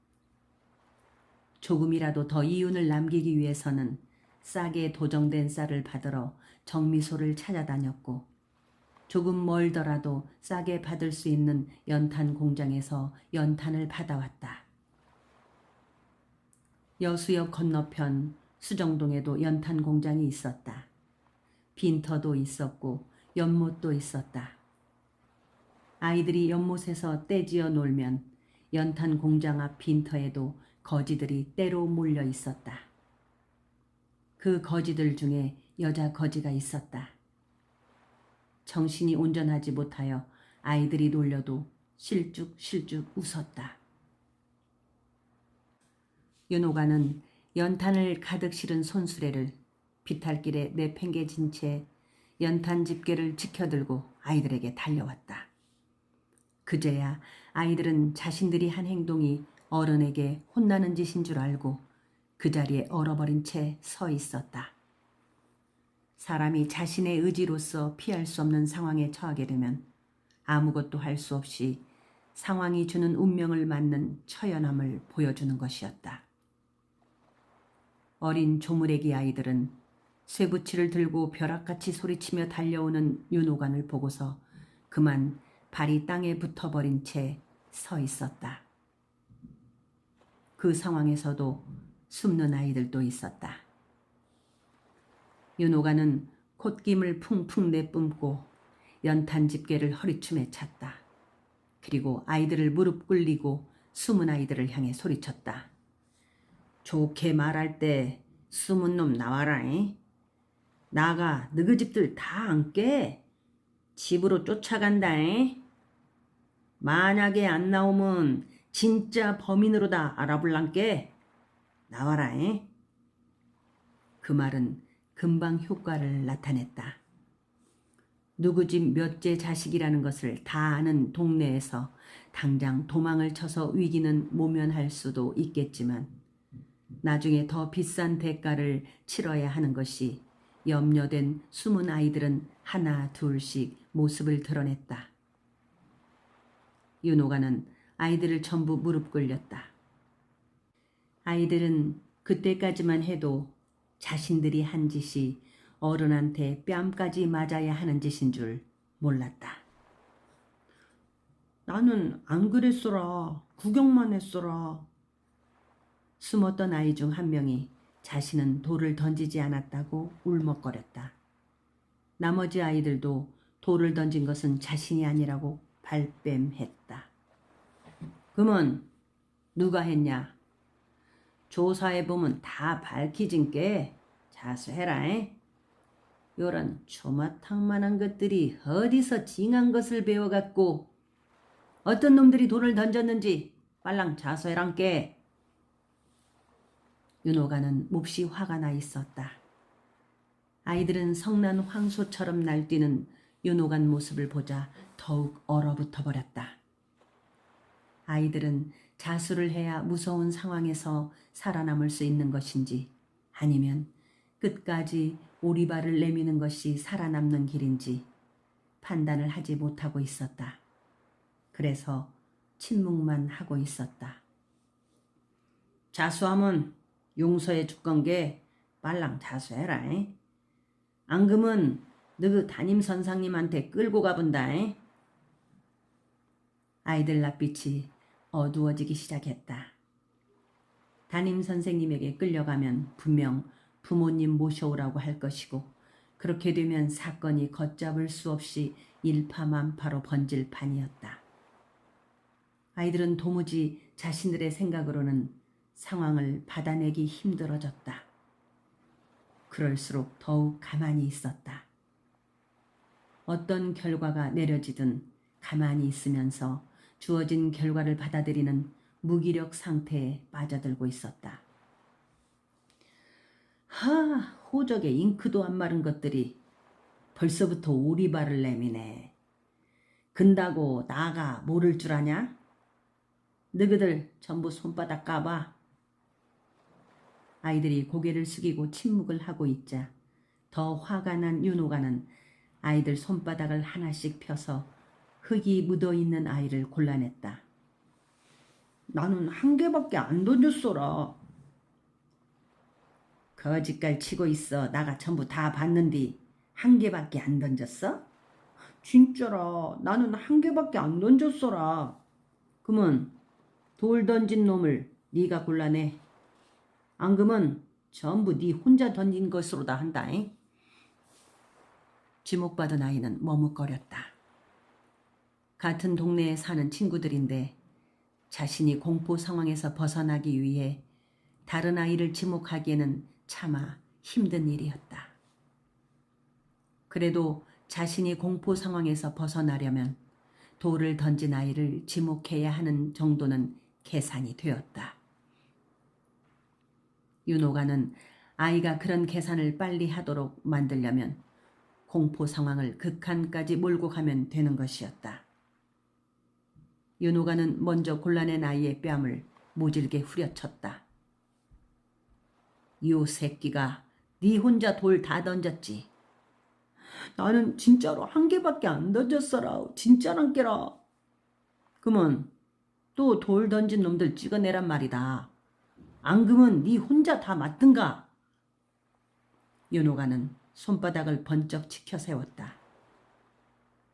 Speaker 1: 조금이라도 더 이윤을 남기기 위해서는 싸게 도정된 쌀을 받으러 정미소를 찾아다녔고 조금 멀더라도 싸게 받을 수 있는 연탄 공장에서 연탄을 받아왔다. 여수역 건너편 수정동에도 연탄 공장이 있었다. 빈터도 있었고 연못도 있었다. 아이들이 연못에서 떼지어 놀면 연탄 공장 앞 빈터에도 거지들이 때로 몰려 있었다. 그 거지들 중에 여자 거지가 있었다. 정신이 온전하지 못하여 아이들이 놀려도 실죽실죽 웃었다. 윤호가는 연탄을 가득 실은 손수레를 비탈길에 내팽개친 채 연탄 집게를 지켜들고 아이들에게 달려왔다. 그제야 아이들은 자신들이 한 행동이 어른에게 혼나는 짓인 줄 알고 그 자리에 얼어버린 채 서 있었다. 사람이 자신의 의지로서 피할 수 없는 상황에 처하게 되면 아무것도 할 수 없이 상황이 주는 운명을 맞는 처연함을 보여주는 것이었다. 어린 조물애기 아이들은 쇠붙이를 들고 벼락같이 소리치며 달려오는 윤호관을 보고서 그만 발이 땅에 붙어버린 채 서 있었다. 그 상황에서도 숨는 아이들도 있었다. 윤호관은 콧김을 풍풍 내뿜고 연탄 집게를 허리춤에 찼다. 그리고 아이들을 무릎 꿇리고 숨은 아이들을 향해 소리쳤다. 좋게 말할 때 숨은 놈 나와라. 나가 너희 집들 다 안 깨. 집으로 쫓아간다. 만약에 안 나오면 진짜 범인으로다 알아볼란께. 나와라. 그 말은 금방 효과를 나타냈다. 누구 집 몇째 자식이라는 것을 다 아는 동네에서 당장 도망을 쳐서 위기는 모면할 수도 있겠지만 나중에 더 비싼 대가를 치러야 하는 것이 염려된 숨은 아이들은 하나 둘씩 모습을 드러냈다. 윤호가는 아이들을 전부 무릎 꿇렸다. 아이들은 그때까지만 해도 자신들이 한 짓이 어른한테 뺨까지 맞아야 하는 짓인 줄 몰랐다. 나는 안 그랬어라. 구경만 했어라. 숨었던 아이 중 한 명이 자신은 돌을 던지지 않았다고 울먹거렸다. 나머지 아이들도 돌을 던진 것은 자신이 아니라고 발뺌했다. 그러면 누가 했냐? 조사해보면 다 밝히진께 자수해라. 요런 초마탕만한 것들이 어디서 징한 것을 배워갖고 어떤 놈들이 돌을 던졌는지 빨랑 자수해란께. 윤호가는 몹시 화가 나 있었다. 아이들은 성난 황소처럼 날뛰는 윤호간 모습을 보자 더욱 얼어붙어 버렸다. 아이들은 자수를 해야 무서운 상황에서 살아남을 수 있는 것인지 아니면 끝까지 오리발을 내미는 것이 살아남는 길인지 판단을 하지 못하고 있었다. 그래서 침묵만 하고 있었다. 자수하면 용서해 줄 건게 빨랑 자수해라. 안 그러면 너그 담임 선생님한테 끌고 가본다. 아이들 낯빛이 어두워지기 시작했다. 담임 선생님에게 끌려가면 분명 부모님 모셔오라고 할 것이고 그렇게 되면 사건이 걷잡을 수 없이 일파만파로 번질 판이었다. 아이들은 도무지 자신들의 생각으로는 상황을 받아내기 힘들어졌다. 그럴수록 더욱 가만히 있었다. 어떤 결과가 내려지든 가만히 있으면서 주어진 결과를 받아들이는 무기력 상태에 빠져들고 있었다. 호적에 잉크도 안 마른 것들이 벌써부터 오리발을 내미네. 근다고 나가 모를 줄 아냐? 너희들 전부 손바닥 까봐. 아이들이 고개를 숙이고 침묵을 하고 있자 더 화가 난 윤호가는 아이들 손바닥을 하나씩 펴서 흙이 묻어있는 아이를 골라냈다. 나는 한 개밖에 안 던졌어라. 거짓말 치고 있어. 나가 전부 다 봤는디 한 개밖에 안 던졌어? 진짜라. 나는 한 개밖에 안 던졌어라. 그러면 돌 던진 놈을 네가 골라내. 안 그러면 전부 네 혼자 던진 것으로다 한다. 지목받은 아이는 머뭇거렸다. 같은 동네에 사는 친구들인데 자신이 공포 상황에서 벗어나기 위해 다른 아이를 지목하기에는 차마 힘든 일이었다. 그래도 자신이 공포 상황에서 벗어나려면 돌을 던진 아이를 지목해야 하는 정도는 계산이 되었다. 윤호가는 아이가 그런 계산을 빨리 하도록 만들려면 공포 상황을 극한까지 몰고 가면 되는 것이었다. 윤호가는 먼저 골라낸 아이의 뺨을 모질게 후려쳤다. 요 새끼가 네 혼자 돌 다 던졌지. 나는 진짜로 한 개밖에 안 던졌어라. 진짜란 게라. 그러면 또 돌 던진 놈들 찍어내란 말이다. 안 그러면 네 혼자 다 맞든가. 윤호가는 손바닥을 번쩍 치켜 세웠다.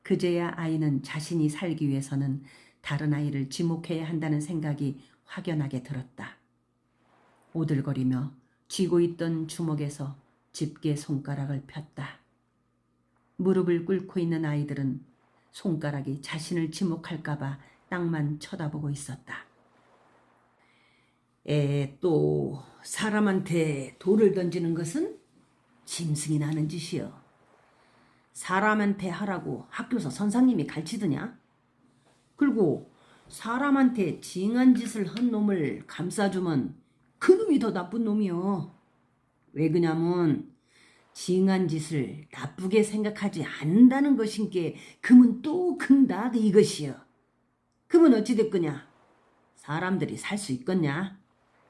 Speaker 1: 그제야 아이는 자신이 살기 위해서는 다른 아이를 지목해야 한다는 생각이 확연하게 들었다. 오들거리며 쥐고 있던 주먹에서 집게 손가락을 폈다. 무릎을 꿇고 있는 아이들은 손가락이 자신을 지목할까봐 땅만 쳐다보고 있었다. 또 사람한테 돌을 던지는 것은 짐승이 나는 짓이여. 사람한테 하라고 학교에서 선생님이 가르치더냐? 그리고 사람한테 징한 짓을 한 놈을 감싸주면 그 놈이 더 나쁜 놈이여. 왜 그냐면 징한 짓을 나쁘게 생각하지 않는다는 것인게 금은 또 큰다 이것이여. 금은 어찌됐거냐? 사람들이 살 수 있겠냐?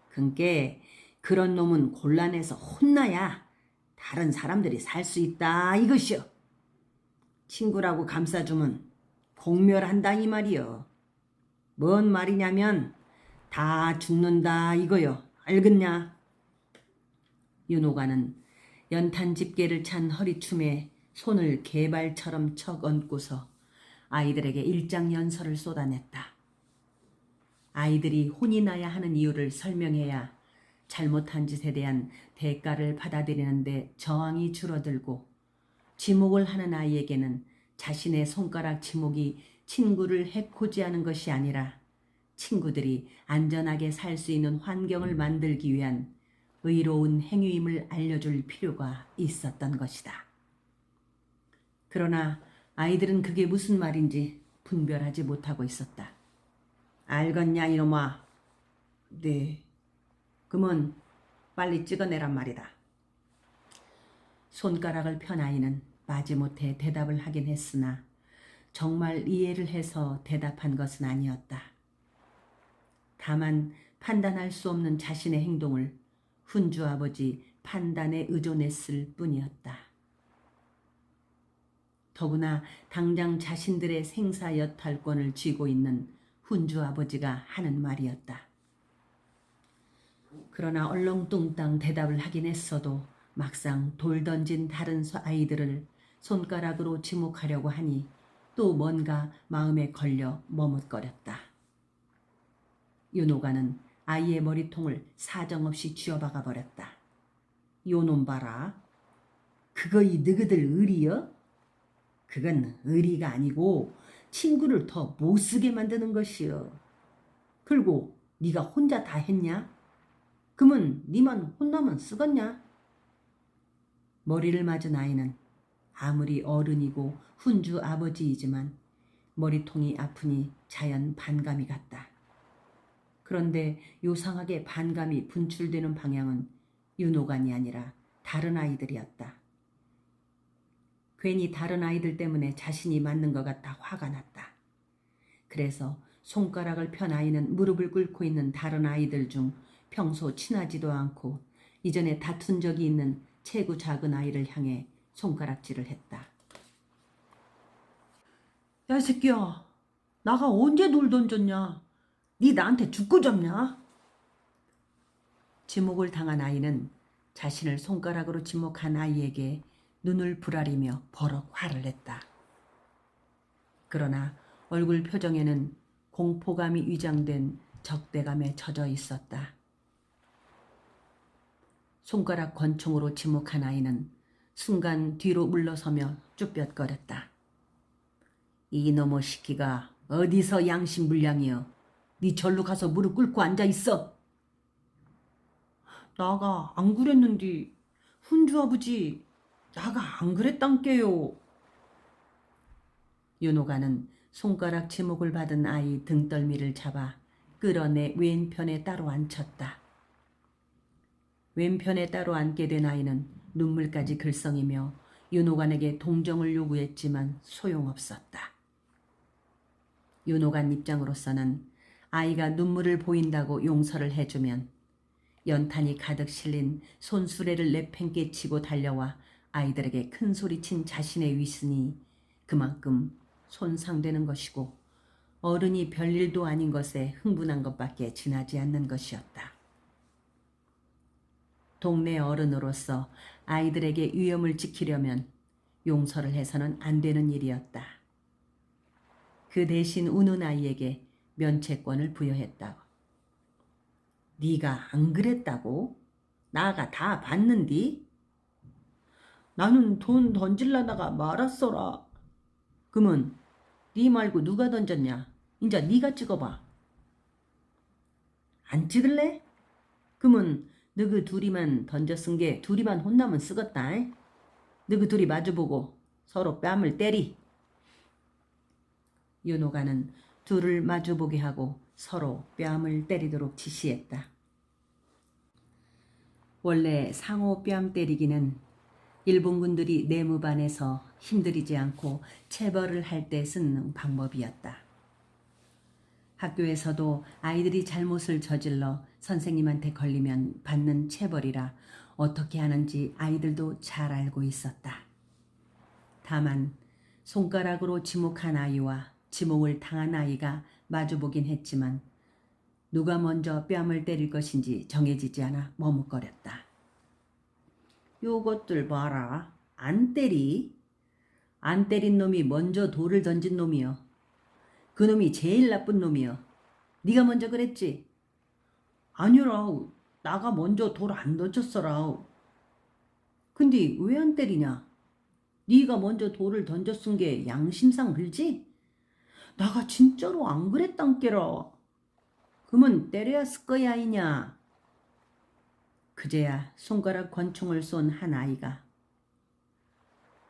Speaker 1: 그니까 그런 놈은 곤란해서 혼나야 다른 사람들이 살 수 있다 이것이여. 친구라고 감싸주면 공멸한다 이 말이여. 뭔 말이냐면 다 죽는다 이거여. 알겠냐? 윤호가는 연탄 집게를 찬 허리춤에 손을 개발처럼 척 얹고서 아이들에게 일장연설을 쏟아냈다. 아이들이 혼이 나야 하는 이유를 설명해야 잘못한 짓에 대한 대가를 받아들이는데 저항이 줄어들고, 지목을 하는 아이에게는 자신의 손가락 지목이 친구를 해코지 하는 것이 아니라 친구들이 안전하게 살 수 있는 환경을 만들기 위한 의로운 행위임을 알려줄 필요가 있었던 것이다. 그러나 아이들은 그게 무슨 말인지 분별하지 못하고 있었다. 알겠냐 이놈아? 네. 그러면 빨리 찍어내란 말이다. 손가락을 편 아이는 마지못해 대답을 하긴 했으나 정말 이해를 해서 대답한 것은 아니었다. 다만 판단할 수 없는 자신의 행동을 훈주 아버지 판단에 의존했을 뿐이었다. 더구나 당장 자신들의 생사 여탈권을 쥐고 있는 훈주 아버지가 하는 말이었다. 그러나 얼렁뚱땅 대답을 하긴 했어도 막상 돌 던진 다른 아이들을 손가락으로 지목하려고 하니 또 뭔가 마음에 걸려 머뭇거렸다. 윤호가는 아이의 머리통을 사정없이 쥐어박아 버렸다. 요놈 봐라. 그거 이 너희들 의리여? 그건 의리가 아니고 친구를 더 못쓰게 만드는 것이여. 그리고 네가 혼자 다 했냐? 그러면 네만 혼나면 쓰겄냐? 머리를 맞은 아이는 아무리 어른이고 훈주 아버지이지만 머리통이 아프니 자연 반감이 갔다. 그런데 요상하게 반감이 분출되는 방향은 윤호간이 아니라 다른 아이들이었다. 괜히 다른 아이들 때문에 자신이 맞는 것 같아 화가 났다. 그래서 손가락을 편 아이는 무릎을 꿇고 있는 다른 아이들 중 평소 친하지도 않고 이전에 다툰 적이 있는 체구 작은 아이를 향해 손가락질을 했다. 야, 이 새끼야. 나가 언제 돌 던졌냐? 네 나한테 죽고 잡냐? 지목을 당한 아이는 자신을 손가락으로 지목한 아이에게 눈을 부라리며 버럭 화를 냈다. 그러나 얼굴 표정에는 공포감이 위장된 적대감에 젖어 있었다. 손가락 권총으로 지목한 아이는 순간 뒤로 물러서며 쭈뼛거렸다. 이놈의 시끼가 어디서 양심불량이여.
Speaker 2: 네 절로 가서 무릎 꿇고 앉아 있어. 나가 안 그랬는디. 훈주 아버지, 나가 안 그랬단께요.
Speaker 1: 윤호가는 손가락 지목을 받은 아이 등떨미를 잡아 끌어내 왼편에 따로 앉혔다. 왼편에 따로 앉게 된 아이는 눈물까지 글썽이며 윤호관에게 동정을 요구했지만 소용없었다. 윤호관 입장으로서는 아이가 눈물을 보인다고 용서를 해주면 연탄이 가득 실린 손수레를 내팽개 치고 달려와 아이들에게 큰 소리친 자신의 위선이 그만큼 손상되는 것이고 어른이 별일도 아닌 것에 흥분한 것밖에 지나지 않는 것이었다. 동네 어른으로서 아이들에게 위엄을 지키려면 용서를 해서는 안 되는 일이었다. 그 대신 우는 아이에게 면책권을 부여했다.
Speaker 2: 네가 안 그랬다고? 나가 다 봤는디? 나는 돈 던질라다가 말았어라. 그러면 네 말고 누가 던졌냐? 인자 네가 찍어봐. 안 찍을래? 그러면 너그 둘이만 던져쓴 게 둘이만 혼나면 쓰겄다. 너그 둘이 마주보고 서로 뺨을 때리.
Speaker 1: 윤호가는 둘을 마주보게 하고 서로 뺨을 때리도록 지시했다. 원래 상호 뺨 때리기는 일본군들이 내무반에서 힘들이지 않고 체벌을 할 때 쓰는 방법이었다. 학교에서도 아이들이 잘못을 저질러 선생님한테 걸리면 받는 체벌이라 어떻게 하는지 아이들도 잘 알고 있었다. 다만 손가락으로 지목한 아이와 지목을 당한 아이가 마주보긴 했지만 누가 먼저 뺨을 때릴 것인지 정해지지 않아 머뭇거렸다. 요것들 봐라. 안 때리? 안 때린 놈이 먼저 돌을 던진 놈이여. 그 놈이 제일 나쁜 놈이여. 네가 먼저 그랬지? 아니라우. 나가 먼저 돌 안 던졌어라우. 근데 왜 안 때리냐? 네가 먼저 돌을 던졌은 게 양심상 그러지? 나가 진짜로 안 그랬단께라. 그러면 때려야 쓸 거야 이냐? 그제야 손가락 권총을 쏜 한 아이가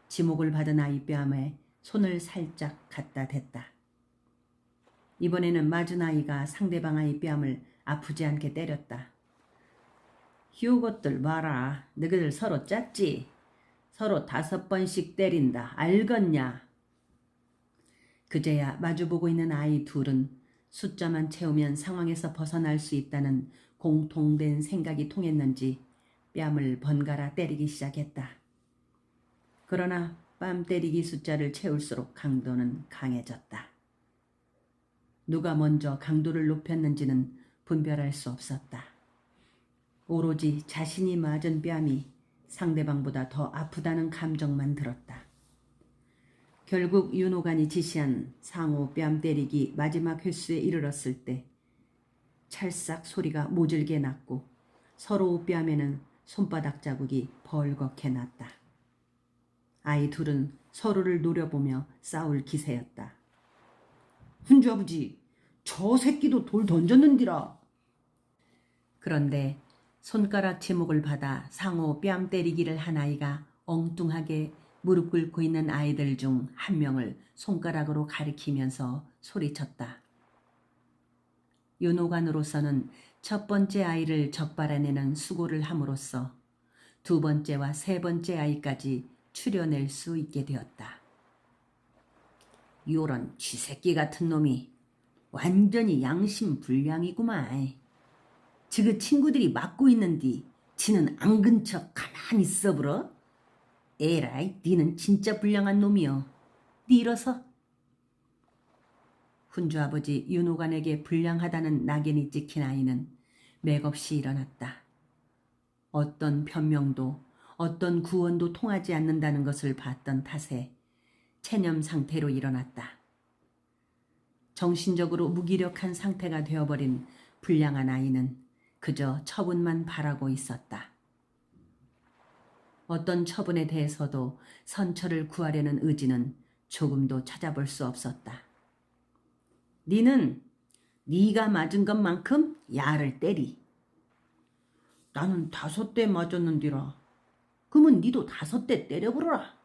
Speaker 1: 지목을 받은 아이 뺨에 손을 살짝 갖다 댔다. 이번에는 맞은 아이가 상대방 아이 뺨을 아프지 않게 때렸다. 휴것들 봐라. 너희들 서로 짰지? 서로 5번씩 때린다. 알겠냐? 그제야 마주보고 있는 아이 둘은 숫자만 채우면 상황에서 벗어날 수 있다는 공통된 생각이 통했는지 뺨을 번갈아 때리기 시작했다. 그러나 뺨 때리기 숫자를 채울수록 강도는 강해졌다. 누가 먼저 강도를 높였는지는 분별할 수 없었다. 오로지 자신이 맞은 뺨이 상대방보다 더 아프다는 감정만 들었다. 결국 윤호관이 지시한 상호 뺨 때리기 마지막 횟수에 이르렀을 때 찰싹 소리가 모질게 났고 서로 뺨에는 손바닥 자국이 벌겋게 났다. 아이 둘은 서로를 노려보며 싸울 기세였다. 훈주 아버지, 저 새끼도 돌 던졌는디라. 그런데 손가락 지목을 받아 상호 뺨 때리기를 한 아이가 엉뚱하게 무릎 꿇고 있는 아이들 중 한 명을 손가락으로 가리키면서 소리쳤다. 윤호관으로서는 첫 번째 아이를 적발해내는 수고를 함으로써 두 번째와 세 번째 아이까지 추려낼 수 있게 되었다. 요런 쥐새끼 같은 놈이 완전히 양심 불량이구만. 지그 친구들이 맞고 있는디 지는 안 근처 가만히 있어보러? 에라이, 니는 진짜 불량한 놈이여. 니 일어서. 훈주 아버지 윤호관에게 불량하다는 낙인이 찍힌 아이는 맥없이 일어났다. 어떤 변명도 어떤 구원도 통하지 않는다는 것을 봤던 탓에 체념 상태로 일어났다. 정신적으로 무기력한 상태가 되어버린 불량한 아이는 그저 처분만 바라고 있었다. 어떤 처분에 대해서도 선처를 구하려는 의지는 조금도 찾아볼 수 없었다. 니는
Speaker 2: 네가 맞은 것만큼 야를 때리. 나는 5대 맞았는디라. 그러면 니도 5대 때려보라.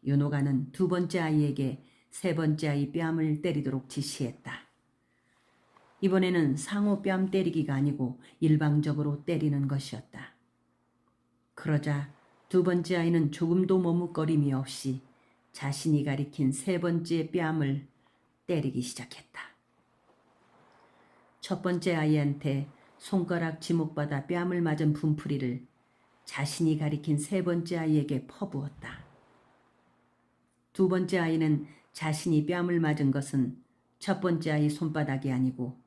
Speaker 2: 윤호가는 2번째 아이에게 3번째 아이 뺨을 때리도록 지시했다. 이번에는 상호 뺨 때리기가 아니고 일방적으로 때리는 것이었다. 그러자 2번째 아이는 조금도 머뭇거림이 없이 자신이 가리킨 3번째 뺨을 때리기 시작했다. 첫 번째 아이한테 손가락 지목받아 뺨을 맞은 분풀이를 자신이 가리킨 3번째 아이에게 퍼부었다. 2번째 아이는 자신이 뺨을 맞은 것은 첫 번째 아이 손바닥이 아니고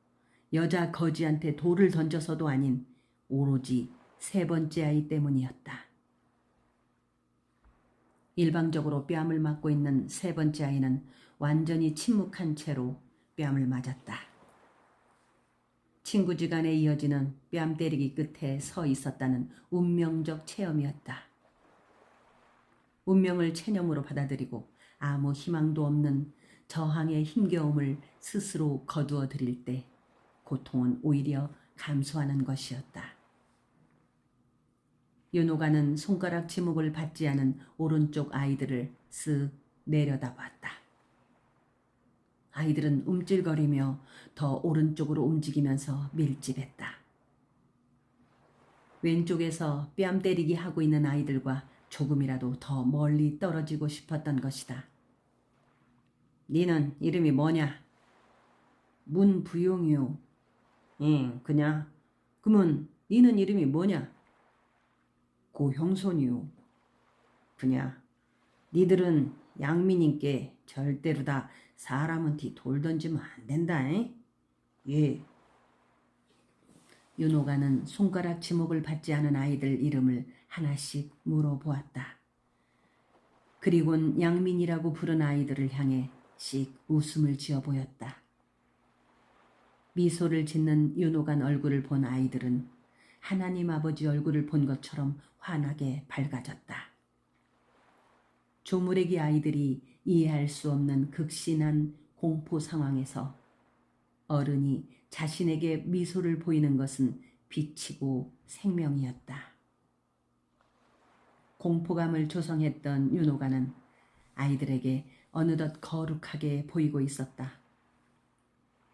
Speaker 2: 여자 거지한테 돌을 던져서도 아닌 오로지 3번째 아이 때문이었다. 일방적으로 뺨을 맞고 있는 3번째 아이는 완전히 침묵한 채로 뺨을 맞았다. 친구지간에 이어지는 뺨 때리기 끝에 서 있었다는 운명적 체험이었다. 운명을 체념으로 받아들이고 아무 희망도 없는 저항의 힘겨움을 스스로 거두어 드릴 때 고통은 오히려 감소하는 것이었다. 윤호가는 손가락 지목을 받지 않은 오른쪽 아이들을 쓱 내려다봤다. 아이들은 움찔거리며 더 오른쪽으로 움직이면서 밀집했다. 왼쪽에서 뺨 때리기 하고 있는 아이들과 조금이라도 더 멀리 떨어지고 싶었던 것이다. 니는 이름이 뭐냐? 문부용이요. 응, 그냐? 그러면 니는 이름이 뭐냐? 고형손이요. 그냐? 니들은 양민님께 절대로 다 사람한테 돌 던지면 안 된다. 에? 예. 윤호가는 손가락 지목을 받지 않은 아이들 이름을 하나씩 물어보았다. 그리곤 양민이라고 부른 아이들을 향해 씩 웃음을 지어 보였다. 미소를 짓는 윤호간 얼굴을 본 아이들은 하나님 아버지 얼굴을 본 것처럼 환하게 밝아졌다. 조무래기 아이들이 이해할 수 없는 극심한 공포 상황에서 어른이 자신에게 미소를 보이는 것은 빛이고 생명이었다. 공포감을 조성했던 윤호가는 아이들에게 어느덧 거룩하게 보이고 있었다.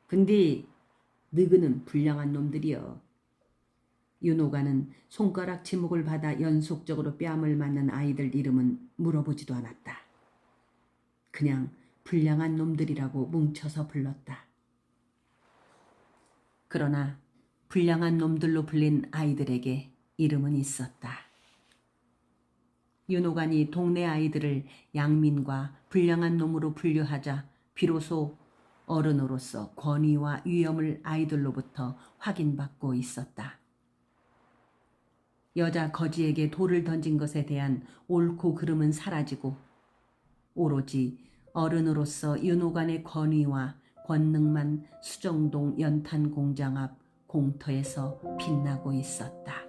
Speaker 2: 근데 너희는 불량한 놈들이여. 윤호가는 손가락 지목을 받아 연속적으로 뺨을 맞는 아이들 이름은 물어보지도 않았다. 그냥 불량한 놈들이라고 뭉쳐서 불렀다. 그러나 불량한 놈들로 불린 아이들에게 이름은 있었다. 윤호간이 동네 아이들을 양민과 불량한 놈으로 분류하자 비로소 어른으로서 권위와 위엄을 아이들로부터 확인받고 있었다. 여자 거지에게 돌을 던진 것에 대한 옳고 그름은 사라지고 오로지 어른으로서 윤호간의 권위와 권능만 수정동 연탄 공장 앞 공터에서 빛나고 있었다.